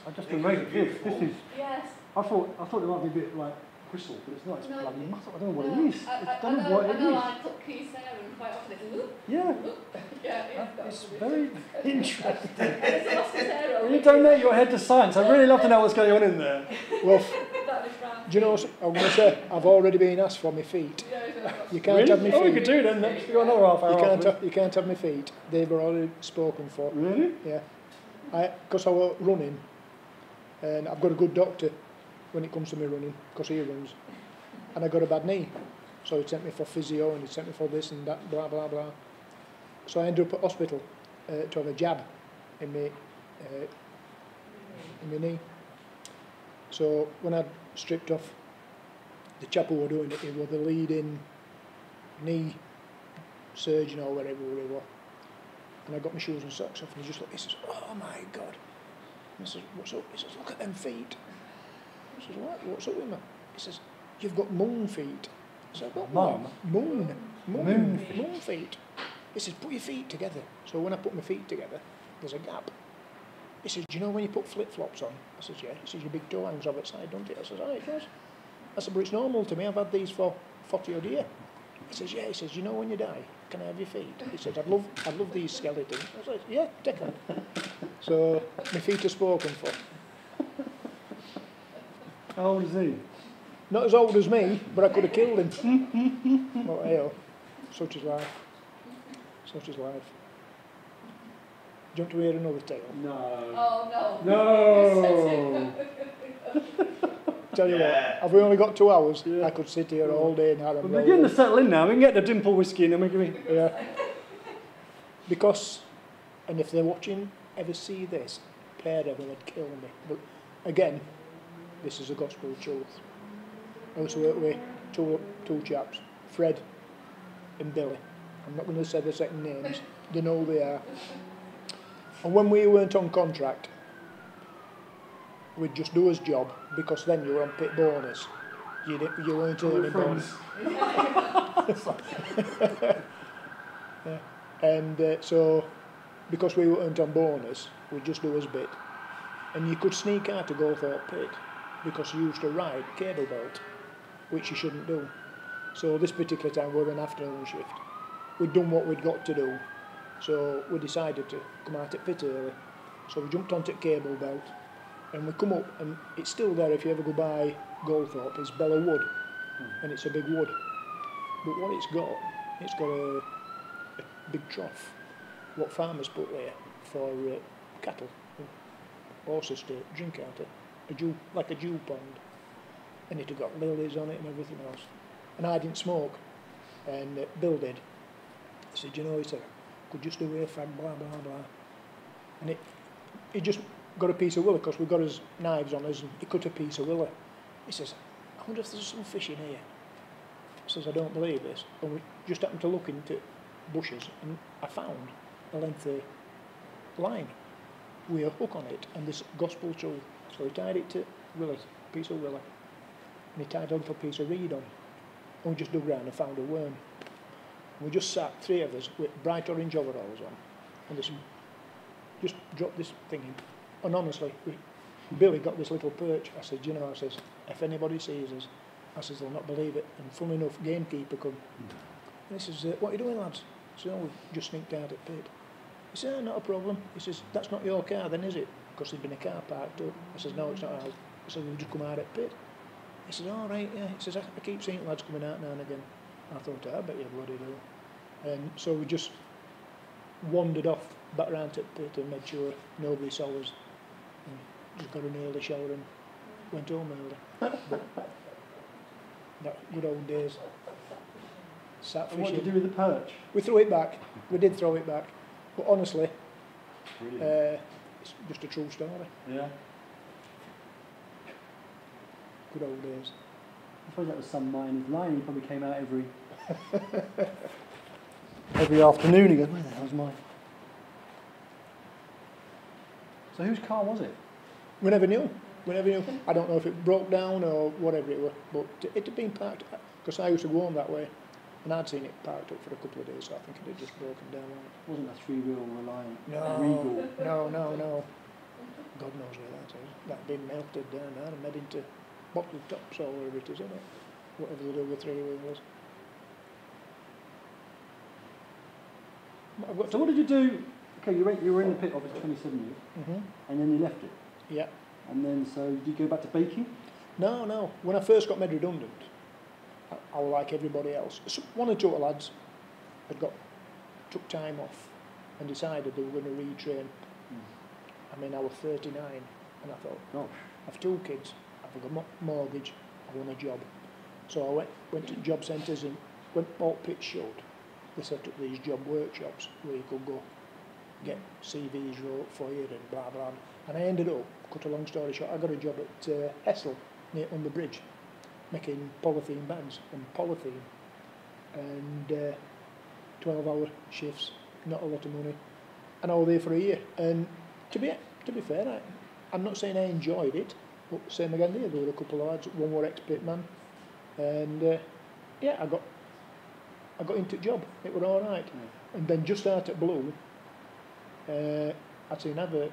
I've just been amazed. This is. Yes. I thought it might be a bit like whistle, but it's not. It's No. bloody muscle. I don't know what it is. I don't know what it I know, is. I took keys there and quite often it's whoop, Yeah. whoop. Yeah, It's very interesting. It's a Mosquitero. When you donate your head to science, I'd really love to know what's going on in there. Well, That is right. do you know what I'm going to say? I've already been asked for my feet. You can't Really? have my Oh, we feet. could do then. Next, we got another half hour. You can't have my feet. They were already spoken for. Really? Yeah. Because I was running, and I've got a good doctor when it comes to me running, because he runs. And I got a bad knee. So he sent me for physio, and he sent me for this and that, blah, blah, blah. So I ended up at hospital to have a jab in my knee. So when I stripped off, the chap who were doing it, he was the leading knee surgeon or wherever he was. And I got my shoes and socks off, and he just looked, he says, oh my God. And I says, what's up? He says, look at them feet. I says, what? What's up with me? He says, you've got moon feet. I said, what? Mum? Moon feet. He says, put your feet together. So when I put my feet together, there's a gap. He says, do you know when you put flip-flops on? I says, yeah. He says, your big toe hangs over its side, don't it? I says, oh, it does. I said, but it's normal to me. I've had these for 40 odd years. He says, yeah. He says, you know when you die, can I have your feet? He says, I'd love these skeletons. I said, yeah, take them. So my feet are spoken for. How old is he? Not as old as me, but I could have killed him. Well, hey, such is life. Such is life. Do you want to hear another tale? No. Oh, no. No. Tell you what, have we only got 2 hours? I could sit here all day now. We're beginning to settle in now. We can get the dimple whiskey and then we can... Yeah. Because, and if they're watching, ever see this, pair of them would kill me. But again, this is a gospel truth. I also work with two chaps, Fred and Billy. I'm not going to say their second names. They know who they are. And when we weren't on contract, we'd just do his job, because then you were on pit bonus. You weren't earning bonus. Yeah. And so, because we weren't on bonus, we'd just do his bit. And you could sneak out to Gawthorpe Pit, because you used to ride cable belt, which you shouldn't do. So this particular time we were an afternoon shift. We'd done what we'd got to do, so we decided to come out at pit early. So we jumped onto cable belt, and we come up, and it's still there if you ever go by Gawthorpe, it's Bella Wood, and it's a big wood. But what it's got a big trough, what farmers put there for cattle. horses to drink out of, like a dew pond, and it had got lilies on it and everything else. And I didn't smoke, and Bill did. He said, you know, he said, I could just do a fag, blah, blah, blah. And he just got a piece of willow, because we got his knives on us, and he cut a piece of willow. He says, I wonder if there's some fish in here. I says, I don't believe this. And we just happened to look into bushes, and I found a length of line with a hook on it and this gospel tool. So he tied it to willow, piece of willow, and he tied a little piece of reed on. And we just dug around and found a worm. And we just sat, three of us, with bright orange overalls on, and this, just dropped this thing in. And honestly, Billy got this little perch. I said, you know, I says, if anybody sees us, I says, they'll not believe it. And funnily enough, gamekeeper come. And he says, what are you doing, lads? I said, oh, we've just sneaked out at pit. He said, oh, not a problem. He says, that's not your car then, is it? Because there'd been a car parked up. I says, no, it's not ours. I said, we've just come out at pit. He says, all right, yeah. He says, I keep seeing lads coming out now and again. I thought, I bet you bloody do. And so we just wandered off back round to the pit and made sure nobody saw us. And just got an early shower and went home early. But that good old days. Sat And what fishing. did you do with the perch? We threw it back. We did throw it back. But honestly, it's just a true story. Yeah. Good old days. I suppose that was some mining. Mining probably came out every afternoon. He goes, where the hell's mine? So whose car was it? We never knew. We never knew. I don't know if it broke down or whatever it was, but it had been parked, because I used to go home that way, and I'd seen it parked up for a couple of days, so I think it had just broken down on it. Wasn't a three-wheel Reliant? No, Regal? no. God knows where that is. That'd been melted down there and made into bottle tops or whatever it is, isn't it? Whatever they do with three-wheelers. So what did you do? Okay, you were in the pit obviously 27 years, and then you left it. Yeah. And then, so did you go back to baking? No. When I first got made redundant, I was like everybody else. One or two of the lads had took time off and decided they were going to retrain. I mean, I was 39, and I thought, gosh, I've 2 kids, I've got a mortgage, I want a job. So I went to job centres and went bought pit showed. They set up these job workshops where you could go get CVs wrote for you and blah blah. And I ended up, cut a long story short, I got a job at Hessel near on the bridge, making polythene bags and polythene, and 12-hour shifts, not a lot of money, and I was there for a year. And to be fair, I'm not saying I enjoyed it, but same again there were a couple of lads, one were ex-pit man, and yeah, I got into the job. It was all right. And then just out at Blue, I'd seen another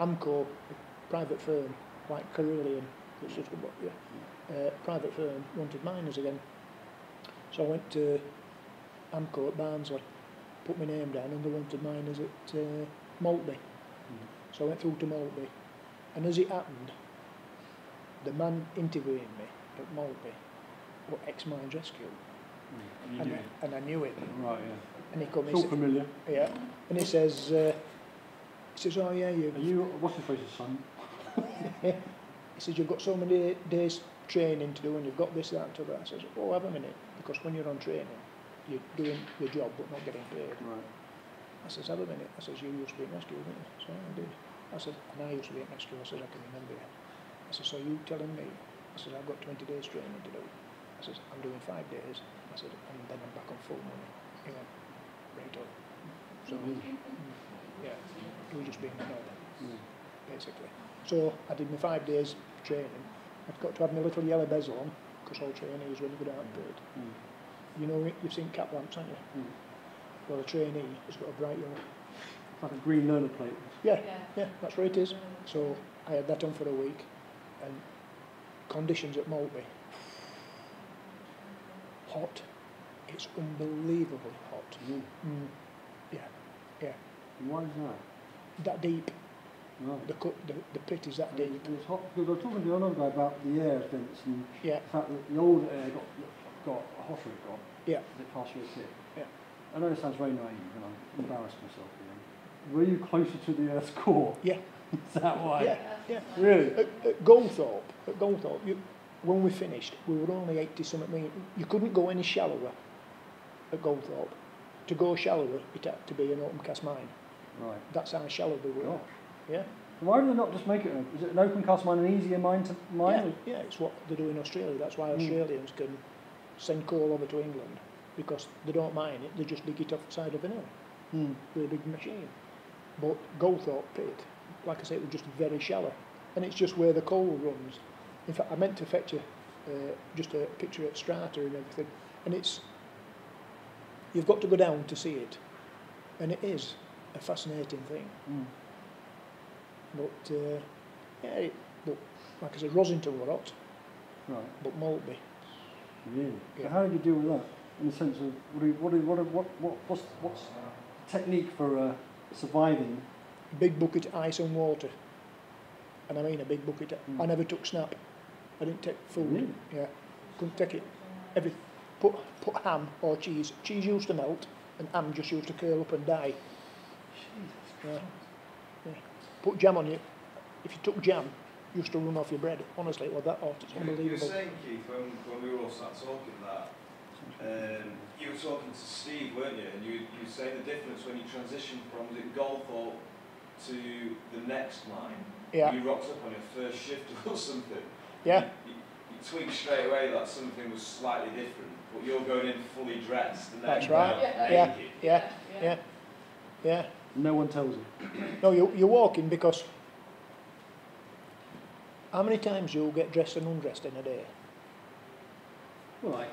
Amco, a private firm like Carillion, which is private firm, wanted miners again. So I went to Amco at Barnsley, put my name down, and they wanted miners at Maltby. So I went through to Maltby, and as it happened, the man interviewing me at Maltby was ex-Mines Rescue. And I knew it. Right, yeah. And he come. It's all familiar. Yeah. And he says, oh yeah, what's his face's son? He says, you've got so many days training to do, and you've got this, that, and that. I says, oh, have a minute, because when you're on training, you're doing the job but not getting paid. Right. I says, have a minute. I says, you used to be in rescue, didn't you? So I did. I said, and I used to be in rescue. I says, I can remember you. I says, so you telling me? I says, I've got 20 days training to do. I says, I'm doing 5 days. I said, and then I'm back on full money. He went, right on. So, yeah, it was just being a knob, basically. So I did my 5 days training. I've got to have my little yellow bezel on, because all trainees when you go down paid. You know, you've seen cap lamps, haven't you? Well, a trainee has got a bright yellow. Like a green learner plate. Yeah, that's where it is. So I had that on for a week, and conditions at Maltby. Hot. It's unbelievably hot. Yeah. And why is that? That deep. Right. The pit is that deep. And it's hot, because I was talking to another guy about the air vents and Yeah. the fact that the older air got hotter it got. Yeah. As it passed through the pit. Yeah. I know it sounds very naive, and I'm embarrassed myself again. Were you closer to the Earth's core? Yeah. Is that why? Yeah. Really? At Goldthorpe, when we finished, we were only 80-something metres. You couldn't go any shallower at Goldthorpe. To go shallower, it had to be an open cast mine. Right. That's how shallow we were. Gosh. Yeah. Why do they not just make it? Is it an open cast mine, an easier mine to mine? Yeah, it's what they do in Australia. That's why Australians can send coal over to England, because they don't mine it, they just dig it off the side of an hill with a big machine. But Goldthorpe Pit, like I say, it was just very shallow, and it's just where the coal runs. In fact, I meant to fetch you just a picture of strata and everything, and you've got to go down to see it, and it is a fascinating thing. But but like I said, Rosington were hot, Right. but Maltby. Really? Yeah. So how do you deal with that? In the sense of what's the technique for surviving? Big bucket of ice and water, and I mean a big bucket. I never took snap. I didn't take food. Really? Yeah, couldn't take it. Put ham or cheese. Cheese used to melt, and ham just used to curl up and die. Yeah. Put jam on you. If you took jam, you used to run off your bread. Honestly, it was that hot. It's You were unbelievable. saying, Keith, when we were all sat talking that, you were talking to Steve, weren't you? And you were saying the difference when you transitioned from, was it Goldthorpe to the next mine? Yeah. You rocked up on your first shift or something. Yeah. You tweaked straight away that something was slightly different, but you're going in fully dressed. And then That's right. Yeah. No one tells you. No, you're walking, because how many times you'll get dressed and undressed in a day? Well, I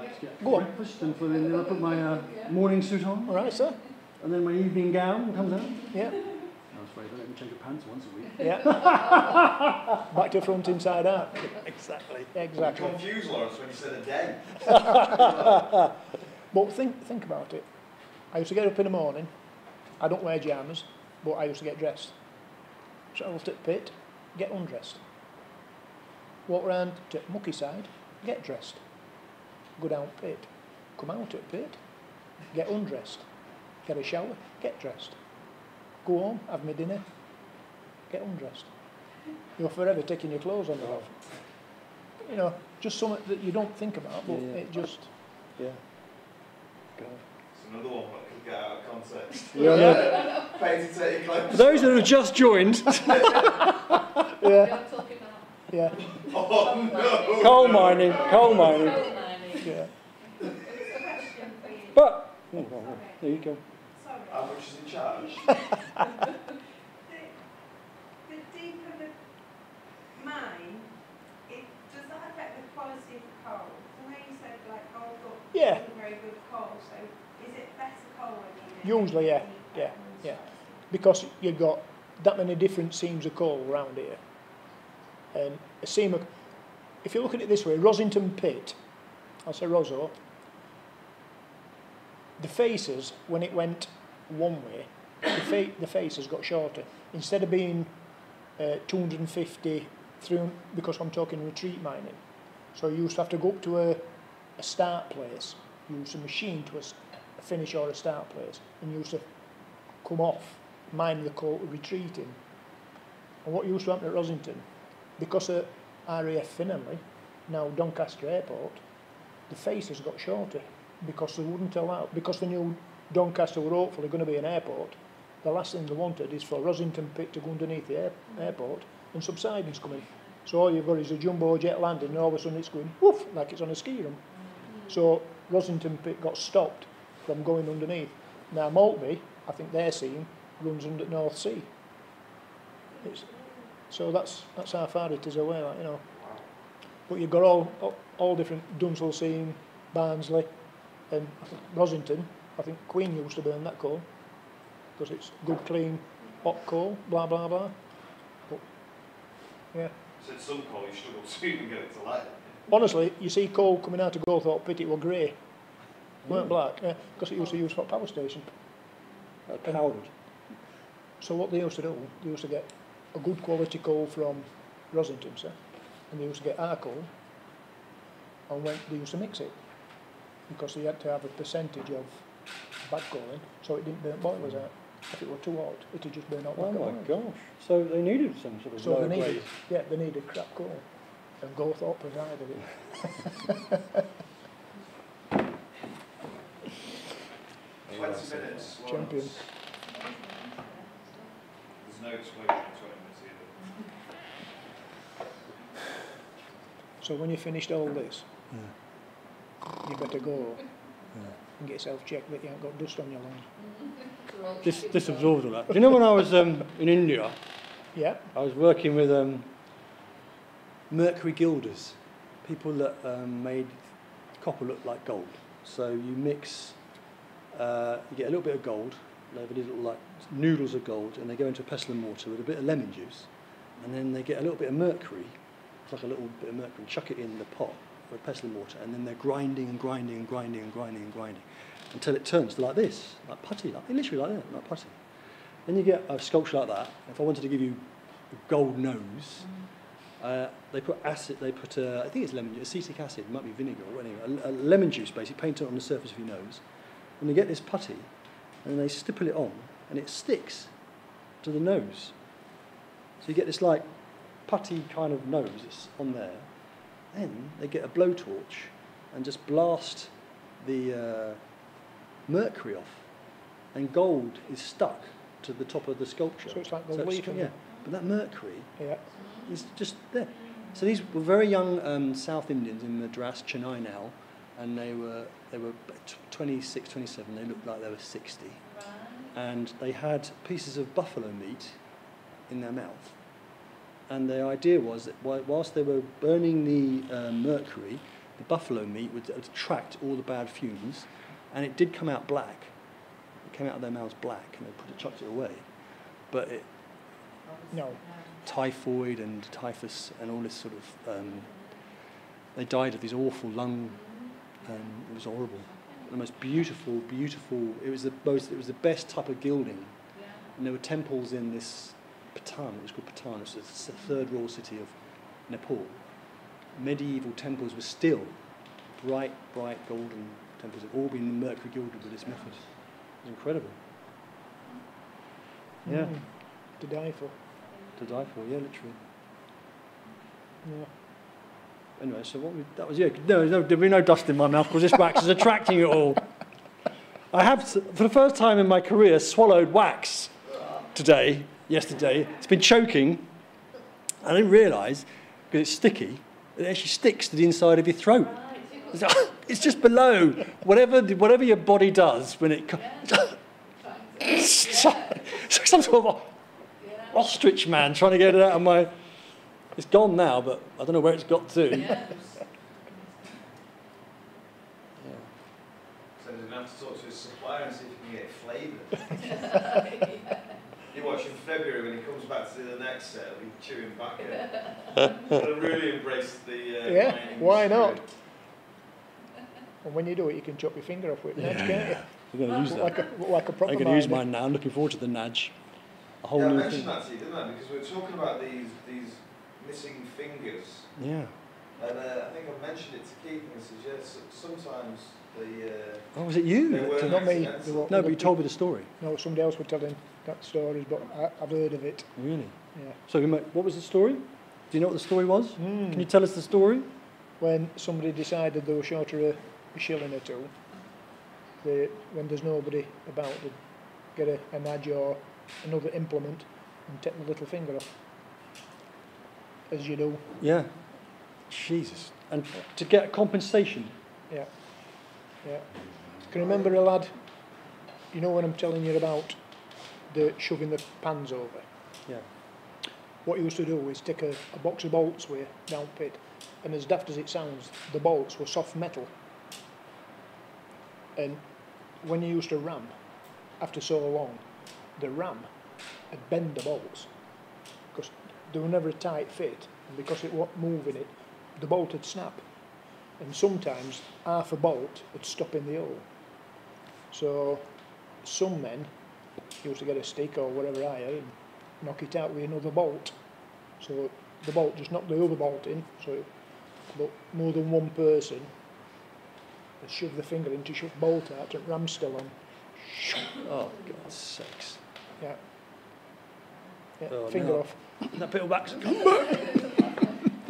just get Go on. breakfast and then I put my morning suit on, All right, sir. and then my evening gown comes out. Yeah. I was afraid I let me change your pants once a week. Yeah. Back to front, inside out. Exactly. Exactly. You confused Laurence when you said a day. But think about it. I used to get up in the morning. I don't wear pyjamas, but I used to get dressed. Travel to the pit, get undressed. Walk round to mucky side, get dressed. Go down pit, come out at pit, get undressed. Get a shower, get dressed. Go home, have my dinner, get undressed. You're forever taking your clothes on and off. You know, just something that you don't think about, but it just... Yeah. God. It's another one that could get out of context. Yeah. Pay to take your clothes. For those that have just joined, Yeah. Yeah. Oh no! coal mining. Yeah. But there you go. Sorry. How much is in charge? The deeper the mine, does that affect the quality of the coal? So where you said like Goldthorpe Yeah. isn't very good coal, so is it better coal when you Usually, yeah. Because you've got that many different seams of coal around here. And a seam of, if you look at it this way, Rosington Pit, I'll say Rosso, the faces, when it went one way, the faces got shorter. Instead of being 250 through, because I'm talking retreat mining, so you used to have to go up to a start place, use a machine to a finish or a start place, and you used to come off, mine the coal, retreating. And what used to happen at Rosington, because of RAF Finley, now Doncaster Airport, the faces got shorter because they wouldn't allow, because they knew Doncaster were hopefully going to be an airport. The last thing they wanted is for Rosington Pit to go underneath the airport and subsidence coming. So all you've got is a jumbo jet landing, and all of a sudden it's going woof, like it's on a ski run. So Rosington Pit got stopped from going underneath. Now Maltby, I think their seam runs under the North Sea. So that's how far it is away, like, you know. But you've got all different Dunsell seam, Barnsley, and Rosington. I think Queen used to burn that coal because it's good, clean, hot coal. Blah blah blah. But yeah. Said some coal you struggled to even get it to light. Honestly, you see coal coming out of Goldthorpe Pit, it was grey. It weren't black, because it used to use for power station. Powdered. So what they used to do, they used to get a good quality coal from Rosington, sir, and they used to get our coal, and they used to mix it, because they had to have a percentage of bad coal in, so it didn't burn boilers out. If it were too hot, it'd just burn out Oh like a my match. gosh. So they needed some sort of So lower they needed, grade. yeah, they needed crap coal. And Gawthorpe provided it. 20 minutes. Laurence. Champion. There's no explosion in 20 minutes either. So when you finished all this, Yeah. you better go Yeah. and get yourself checked that you haven't got dust on your lungs. This absorbs all that. Do you know when I was in India, Yeah, I was working with mercury gilders, people that made copper look like gold. So you mix, you get a little bit of gold, they have a little like noodles of gold, and they go into a pestle and mortar with a bit of lemon juice, and then they get a little bit of mercury, it's like a little bit of mercury, chuck it in the pot with a pestle and mortar, and then they're grinding and grinding and grinding and grinding and grinding until it turns to like this, like putty, like, literally like that, like putty. Then you get a sculpture like that. If I wanted to give you a gold nose, they put acid, they put, I think it's lemon juice, acetic acid, it might be vinegar or anyway, a lemon juice basically, paint it on the surface of your nose, and you get this putty, and they stipple it on, and it sticks to the nose. So you get this like putty kind of nose that's on there. Then they get a blowtorch and just blast the mercury off, and gold is stuck to the top of the sculpture. so it's like gold leaf, isn't yeah, it? but that mercury Yeah. is just there. So these were very young South Indians in Madras, Chennai now, and they were 26, 27. They looked like they were 60, and they had pieces of buffalo meat in their mouth. And the idea was that whilst they were burning the mercury, the buffalo meat would attract all the bad fumes, and it did come out black. It came out of their mouths black, and they chucked it away. But it, No. typhoid and typhus and all this sort of, they died of these awful lung, it was horrible. The most beautiful, it was the best type of gilding. And there were temples in this Patan, it was called Patan, it's the third royal city of Nepal. Medieval temples were still bright golden temples. They've all been mercury gilded with this method. It was incredible. Yeah. To die for. To die for, yeah, literally. Yeah. Anyway, so that was, there'll be no dust in my mouth because this wax is attracting it all. I have, for the first time in my career, swallowed wax yesterday. It's been choking. I didn't realise, because it's sticky, it actually sticks to the inside of your throat. It's just below, whatever your body does when it comes. It's like some sort of ostrich man trying to get it out of my... It's gone now, but I don't know where it's got to. Yeah. So he's going to have to talk to his supplier and see if he can get it flavoured. You watch in February when he comes back to the next set, he'll be chewing back at He'll really embrace the yeah, mining why industry. not? And when you do it, you can chop your finger off with it, can't you? We're going to use that. Like a proper I'm going to use miner. mine now. I'm looking forward to the nudge. A whole Yeah, I new mentioned thing. that to you, didn't I? Because we were talking about these missing fingers. Yeah. And I think I mentioned it to Keith, and he says, yes, sometimes Oh, was it you? they weren't Not me. accidental. No, but you told me the story. No, somebody else was telling that stories, but I've heard of it. Really? Yeah. So, what was the story? Do you know what the story was? Mm. Can you tell us the story? When somebody decided they were short of a shilling or two, when there's nobody about, they'd get a nudge or another implement and take the little finger off, as you do. Yeah. Jesus. And to get compensation. Yeah. Yeah. Can you remember a lad, you know when I'm telling you about the shoving the pans over? Yeah. What he used to do is take a box of bolts with down pit, and as daft as it sounds, the bolts were soft metal. And when you used to ram, after so long, the ram had bent the bolts, because they were never a tight fit, and because it wasn't moving it, the bolt would snap. And sometimes half a bolt would stop in the hole. So some men used to get a stick or whatever I had and knock it out with another bolt. So the bolt just knocked the other bolt in, so but more than one person would shove the finger in to shove the bolt out and ram still on. Oh, God's sakes. Yeah. Yeah, Oh, finger no. off. That bit of wax.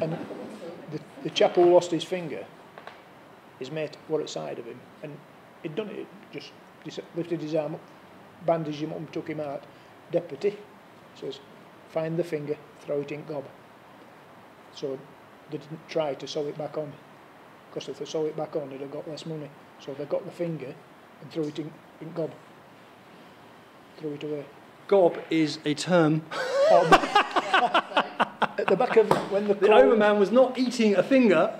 And the chap who lost his finger, his mate were outside of him, and he'd done it, just lifted his arm up, bandaged him up and took him out. Deputy says, find the finger, throw it in gob. So they didn't try to sew it back on, because if they sew it back on, they'd have got less money. So they got the finger and threw it in gob. Threw it away. Gob is a term. At the back of when the overman was not eating a finger.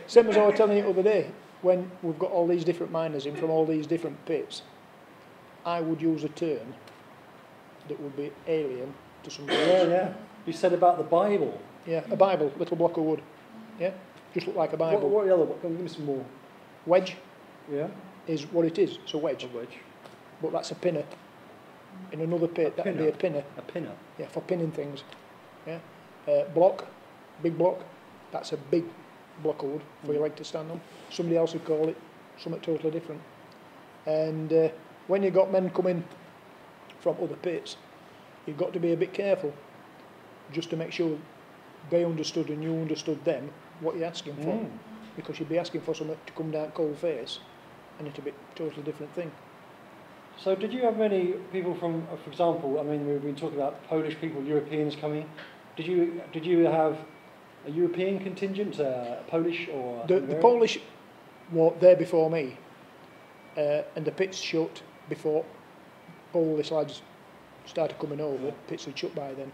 Same as I was telling you the other day, when we've got all these different miners in from all these different pits, I would use a term that would be alien to somebody else. Yeah. You said about the Bible. Yeah, a Bible, little block of wood. Yeah, just look like a Bible. What are the other one? Give me some more. Wedge Yeah. is what it is. It's a wedge. A wedge. But that's a pinner. In another pit, that would be a pinner. A pinner. Yeah, for pinning things. Yeah. Block, big block. That's a big block of wood for your leg to stand on. Somebody else would call it something totally different. And when you've got men coming from other pits, you've got to be a bit careful, just to make sure they understood and you understood them what you're asking for. Because you'd be asking for something to come down cold face, and it'd be a totally different thing. So did you have many people from, for example, I mean, we've been talking about Polish people, Europeans coming. Did you have a European contingent, Polish or... The Polish were there before me, and the pits shut before all these lads started coming over. Pits had shut by then.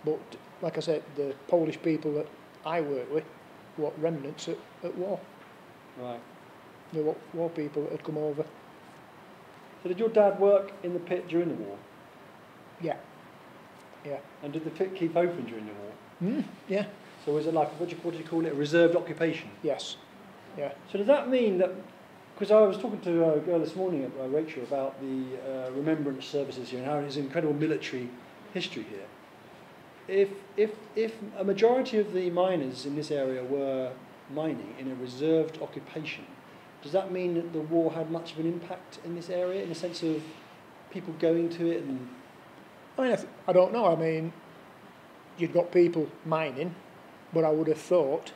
But like I said, the Polish people that I work with were remnants at war. Right. They were war people that had come over. So did your dad work in the pit during the war? Yeah. Yeah. And did the pit keep open during the war? Yeah. So was it like, what do you call it, a reserved occupation? Yes. Yeah. So does that mean that, because I was talking to a girl this morning, Rachel, about the remembrance services here and how there's incredible military history here. If a majority of the miners in this area were mining in a reserved occupation, does that mean that the war had much of an impact in this area, in the sense of people going to it? And I mean, I don't know. I mean, you'd got people mining, but I would have thought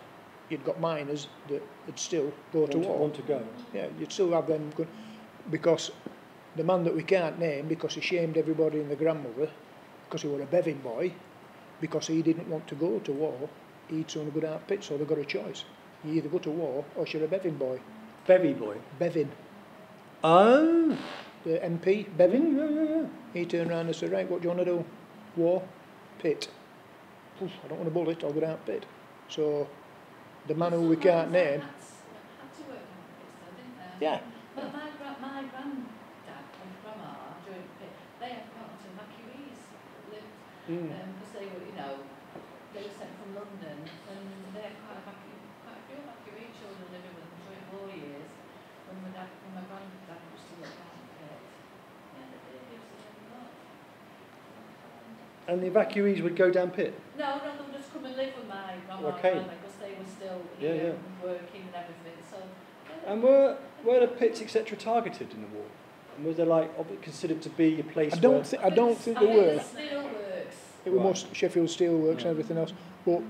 you'd got miners that would still go to war. Want to go. Yeah, you'd still have them going, because the man that we can't name, because he shamed everybody and the grandmother, because he was a Bevin boy, because he didn't want to go to war, he'd sooner go down pit, so they got a choice. You either go to war or you're a Bevin boy. Bevy boy? Bevin. Oh! The MP, Bevin. Yeah. He turned around and said, right, what do you want to do? War, pit. Oof, I don't want a bullet, I'll go down pit. So the man who we can't name. Had to work on pits though, didn't they? Yeah. But my granddad and grandma during the pit, they had quite a lot of evacuees that lived, because they were, they were sent from London, and they had quite a few evacuee children living with them during war years. When my granddad used to look down the pit, they used to live a lot. And the evacuees would go down pit? No, they would just come and live with my grandma Okay. and grandma, because they were still here and working and everything. So. And were the pits, etc., targeted in the war? And was there considered to be a place I don't think there were. Steelworks. It was most Sheffield Steelworks and everything else. But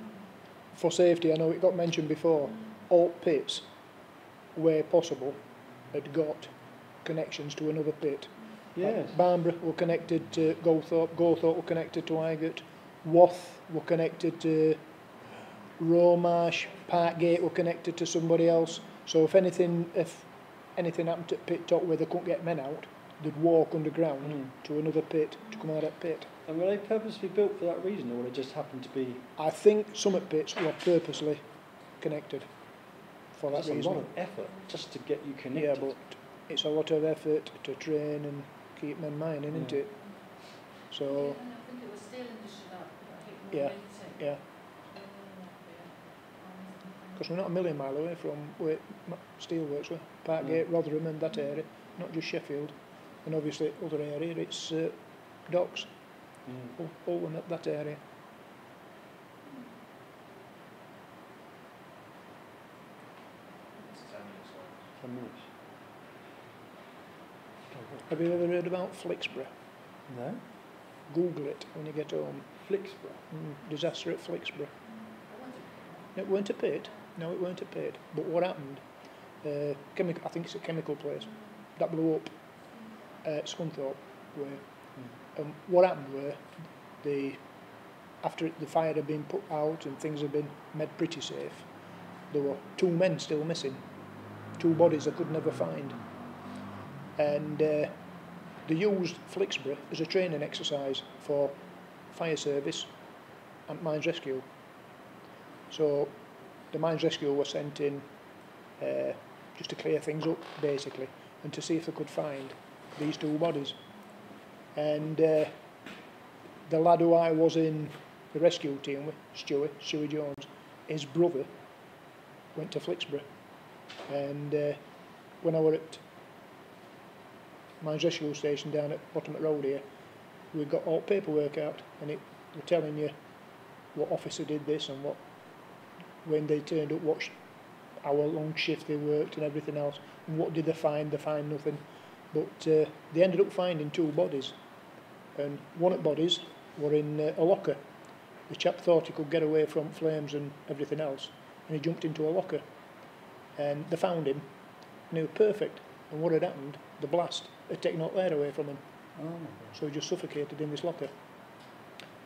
for safety, I know it got mentioned before, all pits, where possible, had got connections to another pit. Yes. Barnborough were connected to Gawthorpe were connected to Highgate, Wath were connected to Romarsh, Parkgate were connected to somebody else. So if anything happened at pit top where they couldn't get men out, they'd walk underground to another pit to come out of that pit. And were they purposely built for that reason, or it just happened to be? I think some pits were purposely connected for that That's reason. a lot of effort just to get you connected. Yeah, but it's a lot of effort to train and keep men mining, isn't it? So, Yeah, and I think it was steel industry that hit more into. yeah. Because we're not a million mile away from where steelworks were, Parkgate, Rotherham and that area, not just Sheffield. And obviously other area, it's docks, all in that area. It's 10 minutes long. 10 minutes. Have you ever heard about Flixborough? No? Google it when you get home. Flixborough? Disaster at Flixborough. I want It weren't a pit. No, it weren't a pit. But what happened? I think it's a chemical place that blew up at Scunthorpe way. What happened were after the fire had been put out and things had been made pretty safe, there were 2 men still missing, 2 bodies they could never find, and they used Flixborough as a training exercise for fire service and mines rescue. So the mines rescue were sent in just to clear things up basically and to see if they could find these 2 bodies. And the lad who I was in the rescue team with, Stewie Jones, his brother went to Flixborough, and when I were at Mines Rescue Station down at Bottom Road here, we got all paperwork out, and it were telling you what officer did this and when they turned up, what hour-long shift they worked and everything else, and what did they find nothing. But they ended up finding 2 bodies, and one of the bodies were in a locker. The chap thought he could get away from flames and everything else, and he jumped into a locker, and they found him, and he was perfect. And what had happened, the blast had taken all air away from him, so he just suffocated in this locker.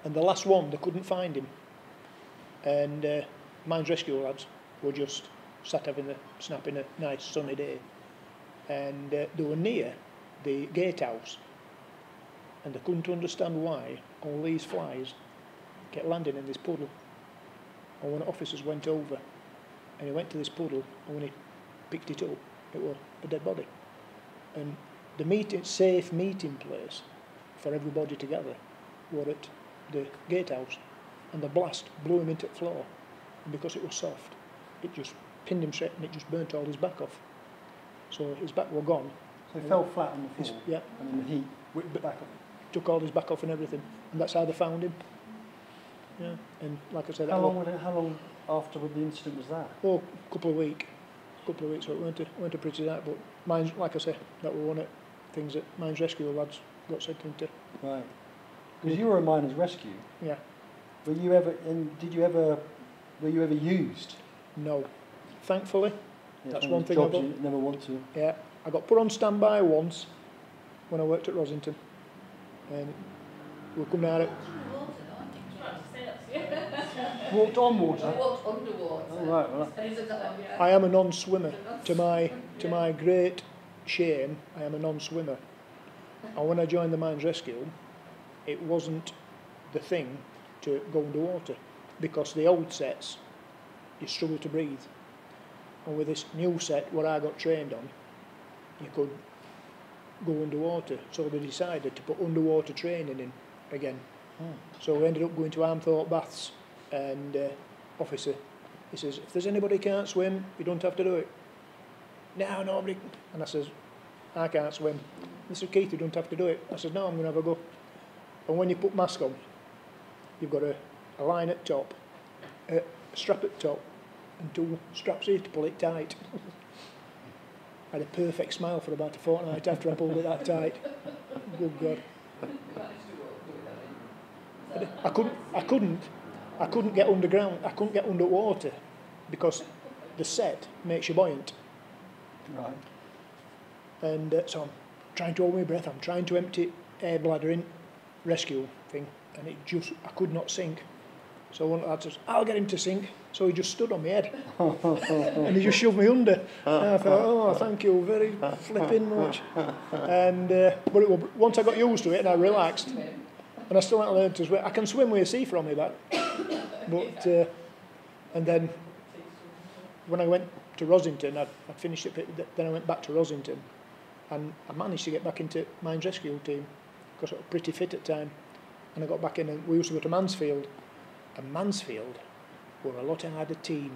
And the last one, they couldn't find him, and mines rescue lads were just sat having a snap in a nice sunny day, and they were near the gatehouse, and they couldn't understand why all these flies kept landing in this puddle. And when the officers went over, and he went to this puddle, and when he picked it up, it was a dead body. And the safe meeting place for everybody together were at the gatehouse, and the blast blew him into the floor, and because it was soft, it just pinned him straight, and it just burnt all his back off. So his back were gone. So he fell flat on the floor, Yeah. and then the heat whipped it back up. Took all his back off and everything, and that's how they found him. Yeah, and like I said, How long after the incident was that? Oh, a couple of weeks, so it weren't a pretty night. But mines, like I say, that were one of the things that mines rescue lads got sent into. Right. Because you were a miners rescue. Yeah. Were you ever used? No, thankfully. Yeah, That's one one of the thing I jobs got. you never want to. Yeah, I got put on standby once when I worked at Rosington, and we come down at Walked on water. I walked underwater. Oh, right, well, And he's a I am a non-swimmer. To my great shame, I am a non-swimmer. And when I joined the mines rescue, it wasn't the thing to go underwater, because the old sets, you struggle to breathe. And with this new set, what I got trained on, you could go underwater. So they decided to put underwater training in again. So we ended up going to Armthorpe Baths, and officer, he says, if there's anybody who can't swim, you don't have to do it. No, nobody. And I says, I can't swim. He said, Keith, you don't have to do it. I said, no, I'm going to have a go. And when you put mask on, you've got a line at top, a strap at top, and 2 straps here to pull it tight. I had a perfect smile for about a fortnight after I pulled it that tight. Good God. I couldn't get underground. I couldn't get underwater because the set makes you buoyant. right. And so I'm trying to hold my breath. I'm trying to empty air bladder in rescue thing, and I could not sink. So one lad says, I'll get him to sink. So he just stood on my head, and he just shoved me under. And I thought, oh, thank you very flipping much. And but once I got used to it and I relaxed, and I still haven't learned to swim. I can swim with a sea from me back. But and then when I went to Rosington, I'd finished it. Then I went back to Rosington, and I managed to get back into mines rescue team because I was pretty fit at the time. And I got back in, and we used to go to Mansfield. And Mansfield were a lot harder team.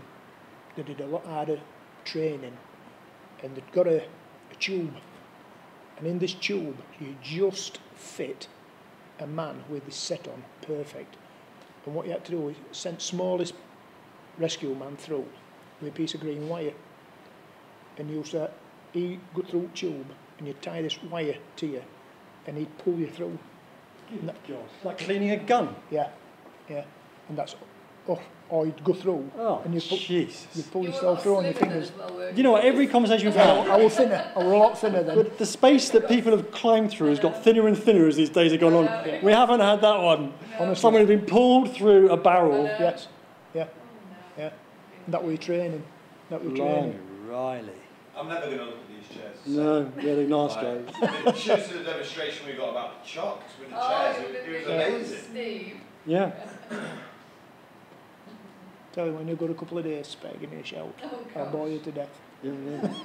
They did a lot harder training, and they'd got a tube, and in this tube you just fit a man with this set on perfect. And what you had to do is send smallest rescue man through with a piece of green wire, and he go through the tube, and you'd tie this wire to you, and he'd pull you through. Good God. Like cleaning a gun. Yeah, yeah, and that's, or you'd go through, Oh, and Jesus. you'd pull yourself through on your fingers. You know what, every conversation we've had, I was thinner, I was a lot thinner then. but the space that people have climbed through has got thinner and thinner as these days have gone on. We haven't had that one. Honestly. Someone had been pulled through a barrel. Yes, yeah, yeah. And that were your training. That were your training. Riley. I'm never going to look at these chairs. No, really nice guys. Just the demonstration we got about the chocks with the chairs, it was amazing. Steve. Yeah. Tell you, when you've got a couple of days spare, give me a shout. Oh, I'll gosh. bore you to death, Yeah.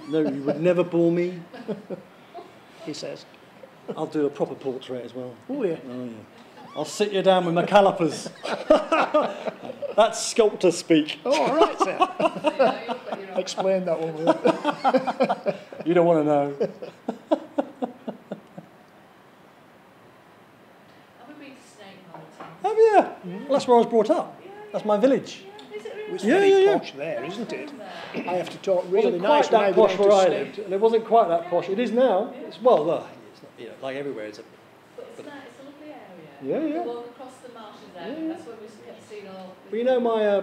No, you would never bore me. he says. I'll do a proper portrait as well. Oh yeah. Oh, yeah. I'll sit you down with my calipers. That's sculptor speak. Oh, all right, sir. So, you know, you've got your own Explain that one. Will you? You don't want to know. Have we been to Snake Mountain? Have you? Well, that's where I was brought up. That's my village. Is it really? It's Yeah, very yeah, yeah. posh there, isn't it? There? I have to talk It really wasn't nice quite when I that go posh down where to I Snape. lived, and it wasn't quite that posh. It is now. It's well, it's not, like everywhere. It's a But it's nice, it's a lovely area. Yeah, yeah. You walk across the marshes there, Yeah. that's where we kept seeing all... But you know my,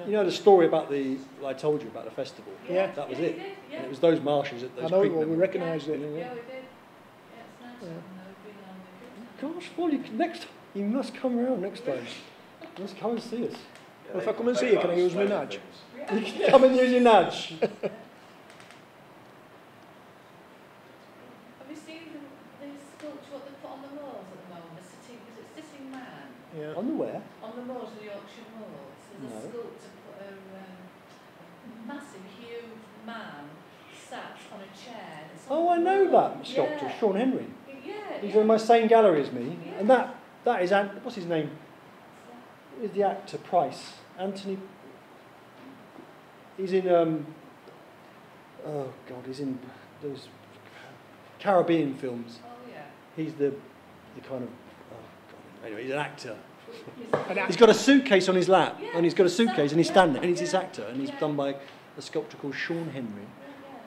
you know the story about I told you about the festival. Yeah. That was Yeah, it. you did, yeah. And it was those marshes at I those know, creek well, we memories. recognised it. Yeah, we did. Yeah, it's nice. Yeah. We've been on the good time. Gosh, well, you must come around next time. You must come and see us. Well, if I come and see you, can I use my nudge? You can come and use your nudge. Have you seen the sculpture what they put on the moors at the moment? The sitting man? Yeah. On the where? On the moors, the Yorkshire moors, there's No. a sculpture put a massive, huge man sat on a chair. It's on Oh, I the know moor. that sculptor, Yeah. Sean Henry. Yeah. He's in my same gallery as me. Yeah. And that is, what's his name? Is the actor Price. Anthony. He's in, oh God, he's in those Caribbean films. Oh, yeah. He's the kind of, oh God, anyway, he's an actor. An He's got a suitcase on his lap, Yeah, and he's got a suitcase, and he's standing there, and he's this yeah, actor, and he's yeah. done by a sculptor called Sean Henry,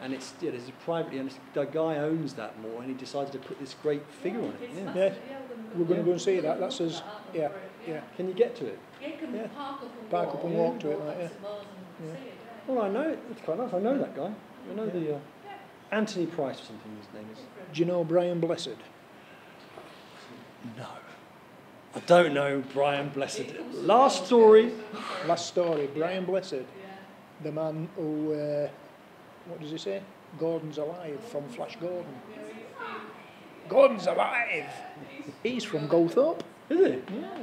and it's there's a privately, and the guy owns that more, and he decided to put this great figure on it. It's Yeah. massive. Yeah. Yeah, We're going to go and see that. Look That's at us. that, aren't Yeah, we, for it? yeah. Can you get to it? Yeah, you can Yeah. park up and Park walk. up and walk to it, like, up yeah. to Moors and Yeah. see it, yeah. Well, I know it. It's quite nice. I know that guy. I know Yeah. the Anthony Price or something. His name is. Do you know Brian Blessed? No, I don't know Brian Blessed. Last story. Last story, Brian Blessed, Yeah. the man who, what does he say? Gordon's alive from Flash Gordon. Gordon's alive! He's from Goldthorpe. Is it? Yeah.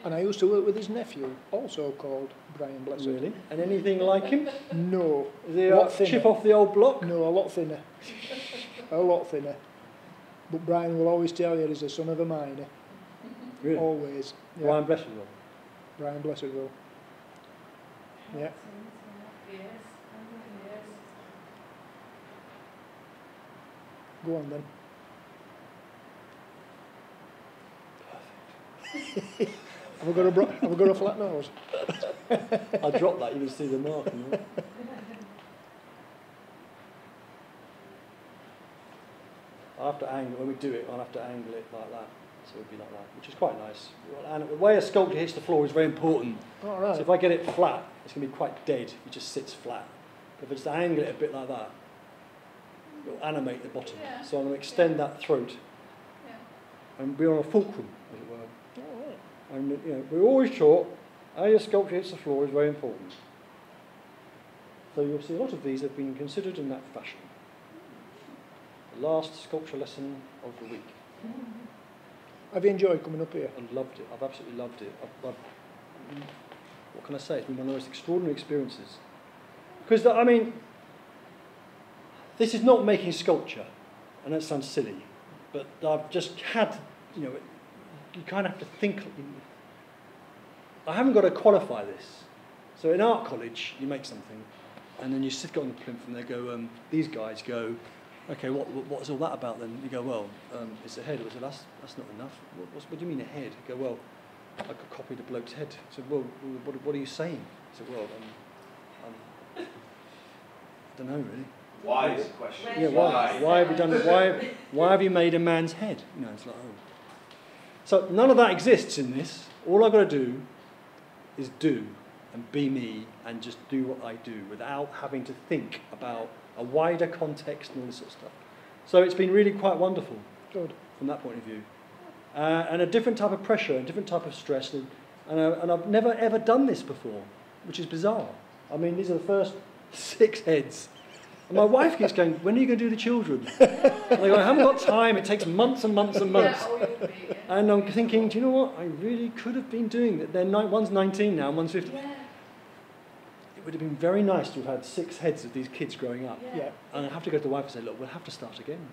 And I used to work with his nephew, also called Brian Blessed. Really? And anything like him? No. Is he A lot a thinner. chip off the old block? No, a lot thinner. A lot thinner. But Brian will always tell you he's the son of a miner. Really? Always. Yeah. Brian Blessed. Brian Blessed will. Yeah. Yes. Yes. Go on then. Have we got a flat nose? I dropped that, you can see the mark. You know? I have to angle, when we do it, I'll have to angle it like that. So it would be like that, which is quite nice. And the way a sculpture hits the floor is very important. All right. So if I get it flat, it's going to be quite dead. It just sits flat. But if I just angle it a bit like that, it'll animate the bottom. Yeah. So I'm going to extend that throat Yeah. and be on a fulcrum, as it were. All right. And you know, we're always taught how your sculpture hits the floor is very important. So you'll see a lot of these have been considered in that fashion. The last sculpture lesson of the week. Have you enjoyed coming up here? I loved it. I've absolutely loved it. What can I say? It's been one of the most extraordinary experiences. Because, I mean, this is not making sculpture, and that sounds silly, but I've just had, you know, you kind of have to think. I haven't got to qualify this. So in art college, you make something, and then you sit on the plinth, and they go, these guys go, okay, what's all that about then? You go, well, it's a head. I said, that's not enough. What do you mean a head? You go, well, I could copy the bloke's head. I said, well, what are you saying? I said, well, I don't know really. Why is the question? Yeah, why have you done it? Why have you made a man's head? You know, it's like, oh. So none of that exists in this. All I've got to do is do and be me and just do what I do without having to think about a wider context and all this sort of stuff. So it's been really quite wonderful. Good. From that point of view. And a different type of pressure, a different type of stress. And I've never ever done this before, which is bizarre. I mean, these are the first 6 heads. And my wife keeps going, when are you going to do the children? And I go, I haven't got time, it takes months and months and months. And I'm thinking, do you know what? I really could have been doing it. One's 19 now, and one's 15. Yeah. It would have been very nice to have had 6 heads of these kids growing up. Yeah. And I have to go to the wife and say, look, we'll have to start again.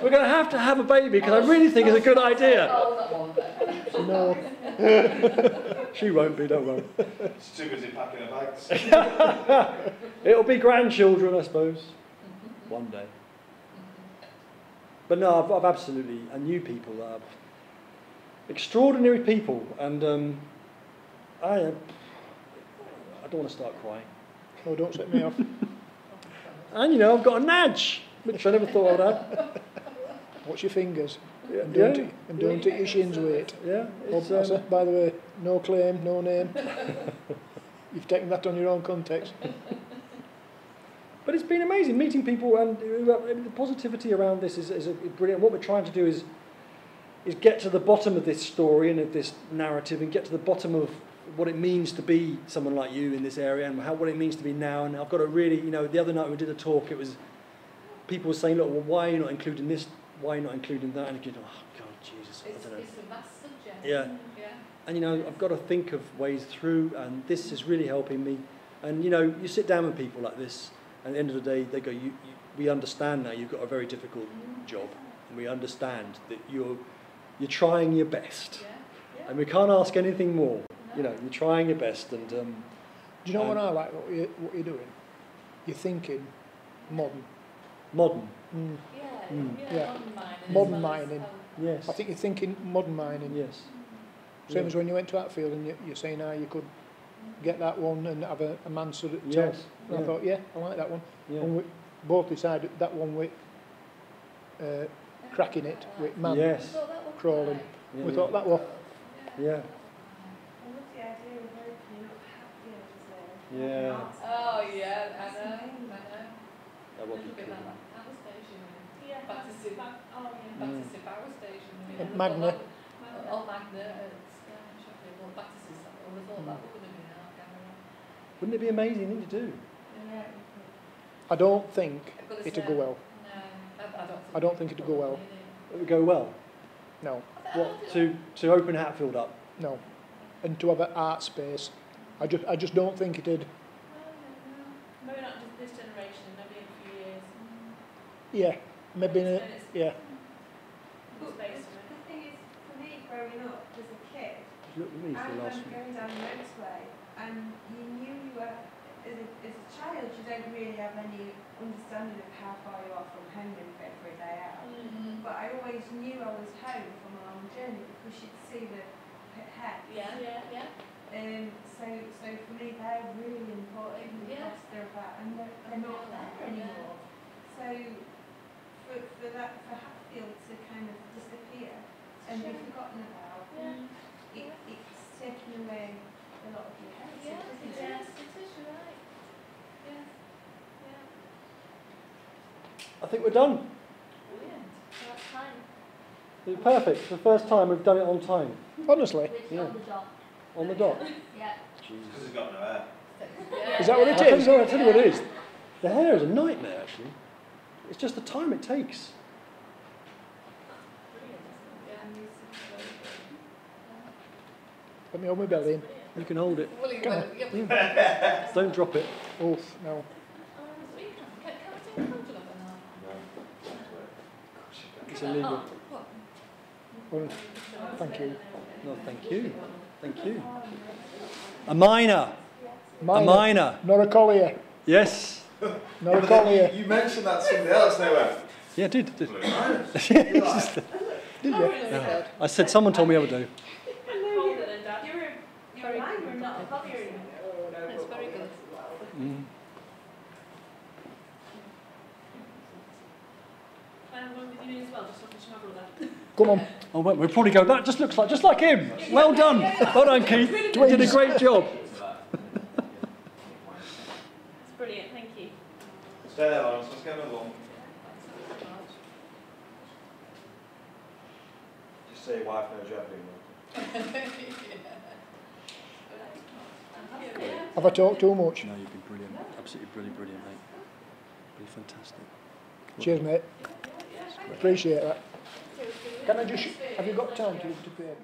We're going to have a baby, because I really think it's a good idea. No. She won't be, don't worry. She's too busy packing her bags. It'll be grandchildren, I suppose, one day. But no, I've absolutely, and you people are extraordinary people, and I don't want to start crying. Oh, don't set me off. And you know, I've got a nudge, which I never thought I'd have. Watch your fingers. Yeah, And don't take your shins weight. Yeah. By the way, no claim, no name. You've taken that on your own context. But it's been amazing meeting people, and the positivity around this is brilliant. What we're trying to do is get to the bottom of this story and of this narrative, and get to the bottom of what it means to be someone like you in this area, and what it means to be now. And I've got to really, you know, the other night we did a talk, it was people were saying, look, well, why are you not including this? Why are you not including that? And you go, oh God, Jesus, I don't know. It's a vast subject. Yeah. And you know, I've got to think of ways through, and this is really helping me. And you know, you sit down with people like this, and at the end of the day, they go, we understand now you've got a very difficult job, and we understand that you're trying your best, and we can't ask anything more. You know, you're trying your best, and do you know what I like? What you're doing? You're thinking modern. Modern. Mm. Yeah. Modern mining. Yes. I think you're thinking modern mining. Yes. Same as when you went to Hatfield and you're saying how you could get that one and have a mansard at the top. Yes. And I thought, yeah, I like that one. Yeah. And we both decided that one with cracking it, with man Yes. crawling. Yeah, We thought that was... Yeah. I love the idea of opening up Hatfield as a Yeah. Oh yeah, I know. That would be Look at cool. that power station. Yeah. Battersea power station. And Magna. Oh, Magna at Sheffield. Well, Battersea. I would have thought that would have been an camera. Wouldn't it be amazing thing to do? Yeah. I don't think I've got to it'll say, go well. No, I don't think it'll go well. It would go well. No, What, to open Hatfield up? no. And to have an art space, I just don't think it'd... Maybe not just this generation, maybe in a few years. Yeah, maybe in a... Yeah. Space for it. The thing is, for me, growing up as a kid, Look at me I for the last remember going down the motorway, and you knew you were, as a child, you don't really have any understanding of how far you are from home when you go for a day out. But I always knew I was home from a long journey because you'd see the pit head. Yeah. So for me, they're really important because they're about, and they're not there anymore. So for Hatfield to kind of disappear and be forgotten about, it's taken away a lot of your heritage, isn't it? Yes, it is, you're right. Yes. I think we're done. Brilliant. That's time. It's perfect. It's the first time we've done it on time. Honestly. Yeah. On the dot. On the dot. Yeah. Jesus. Because he's got no hair. Is that what it is? I'll tell you what it is. The hair is a nightmare, actually. It's just the time it takes. Let me hold my belly in. You can hold it. Well, yeah. Don't drop it. Oof, no. Can I take a photo of it now? It's illegal. Well, thank you. No, thank you. Thank you. A miner. A Minor, miner. not a collier. Yes. Not a collier. You mentioned that to somebody else, nowhere. Yeah, I did. Blue miners. Did you? Oh, I said someone told me the other day. Colder than that. You're a miner, not a collier. That's very good. Mm. well, just so I can show my brother. Come on. Oh, wait, we'll probably go, that just looks like, just like him. Well done. Well done, Keith. You did a great job. It's brilliant, thank you. Stay there, Laurence. Let's get another one. Just say your wife knows you're doing Have I talked too much? No, you've been brilliant. Absolutely brilliant, brilliant, mate. Really fantastic. Cheers, mate. Appreciate that. Can I just... Have you got time to paper?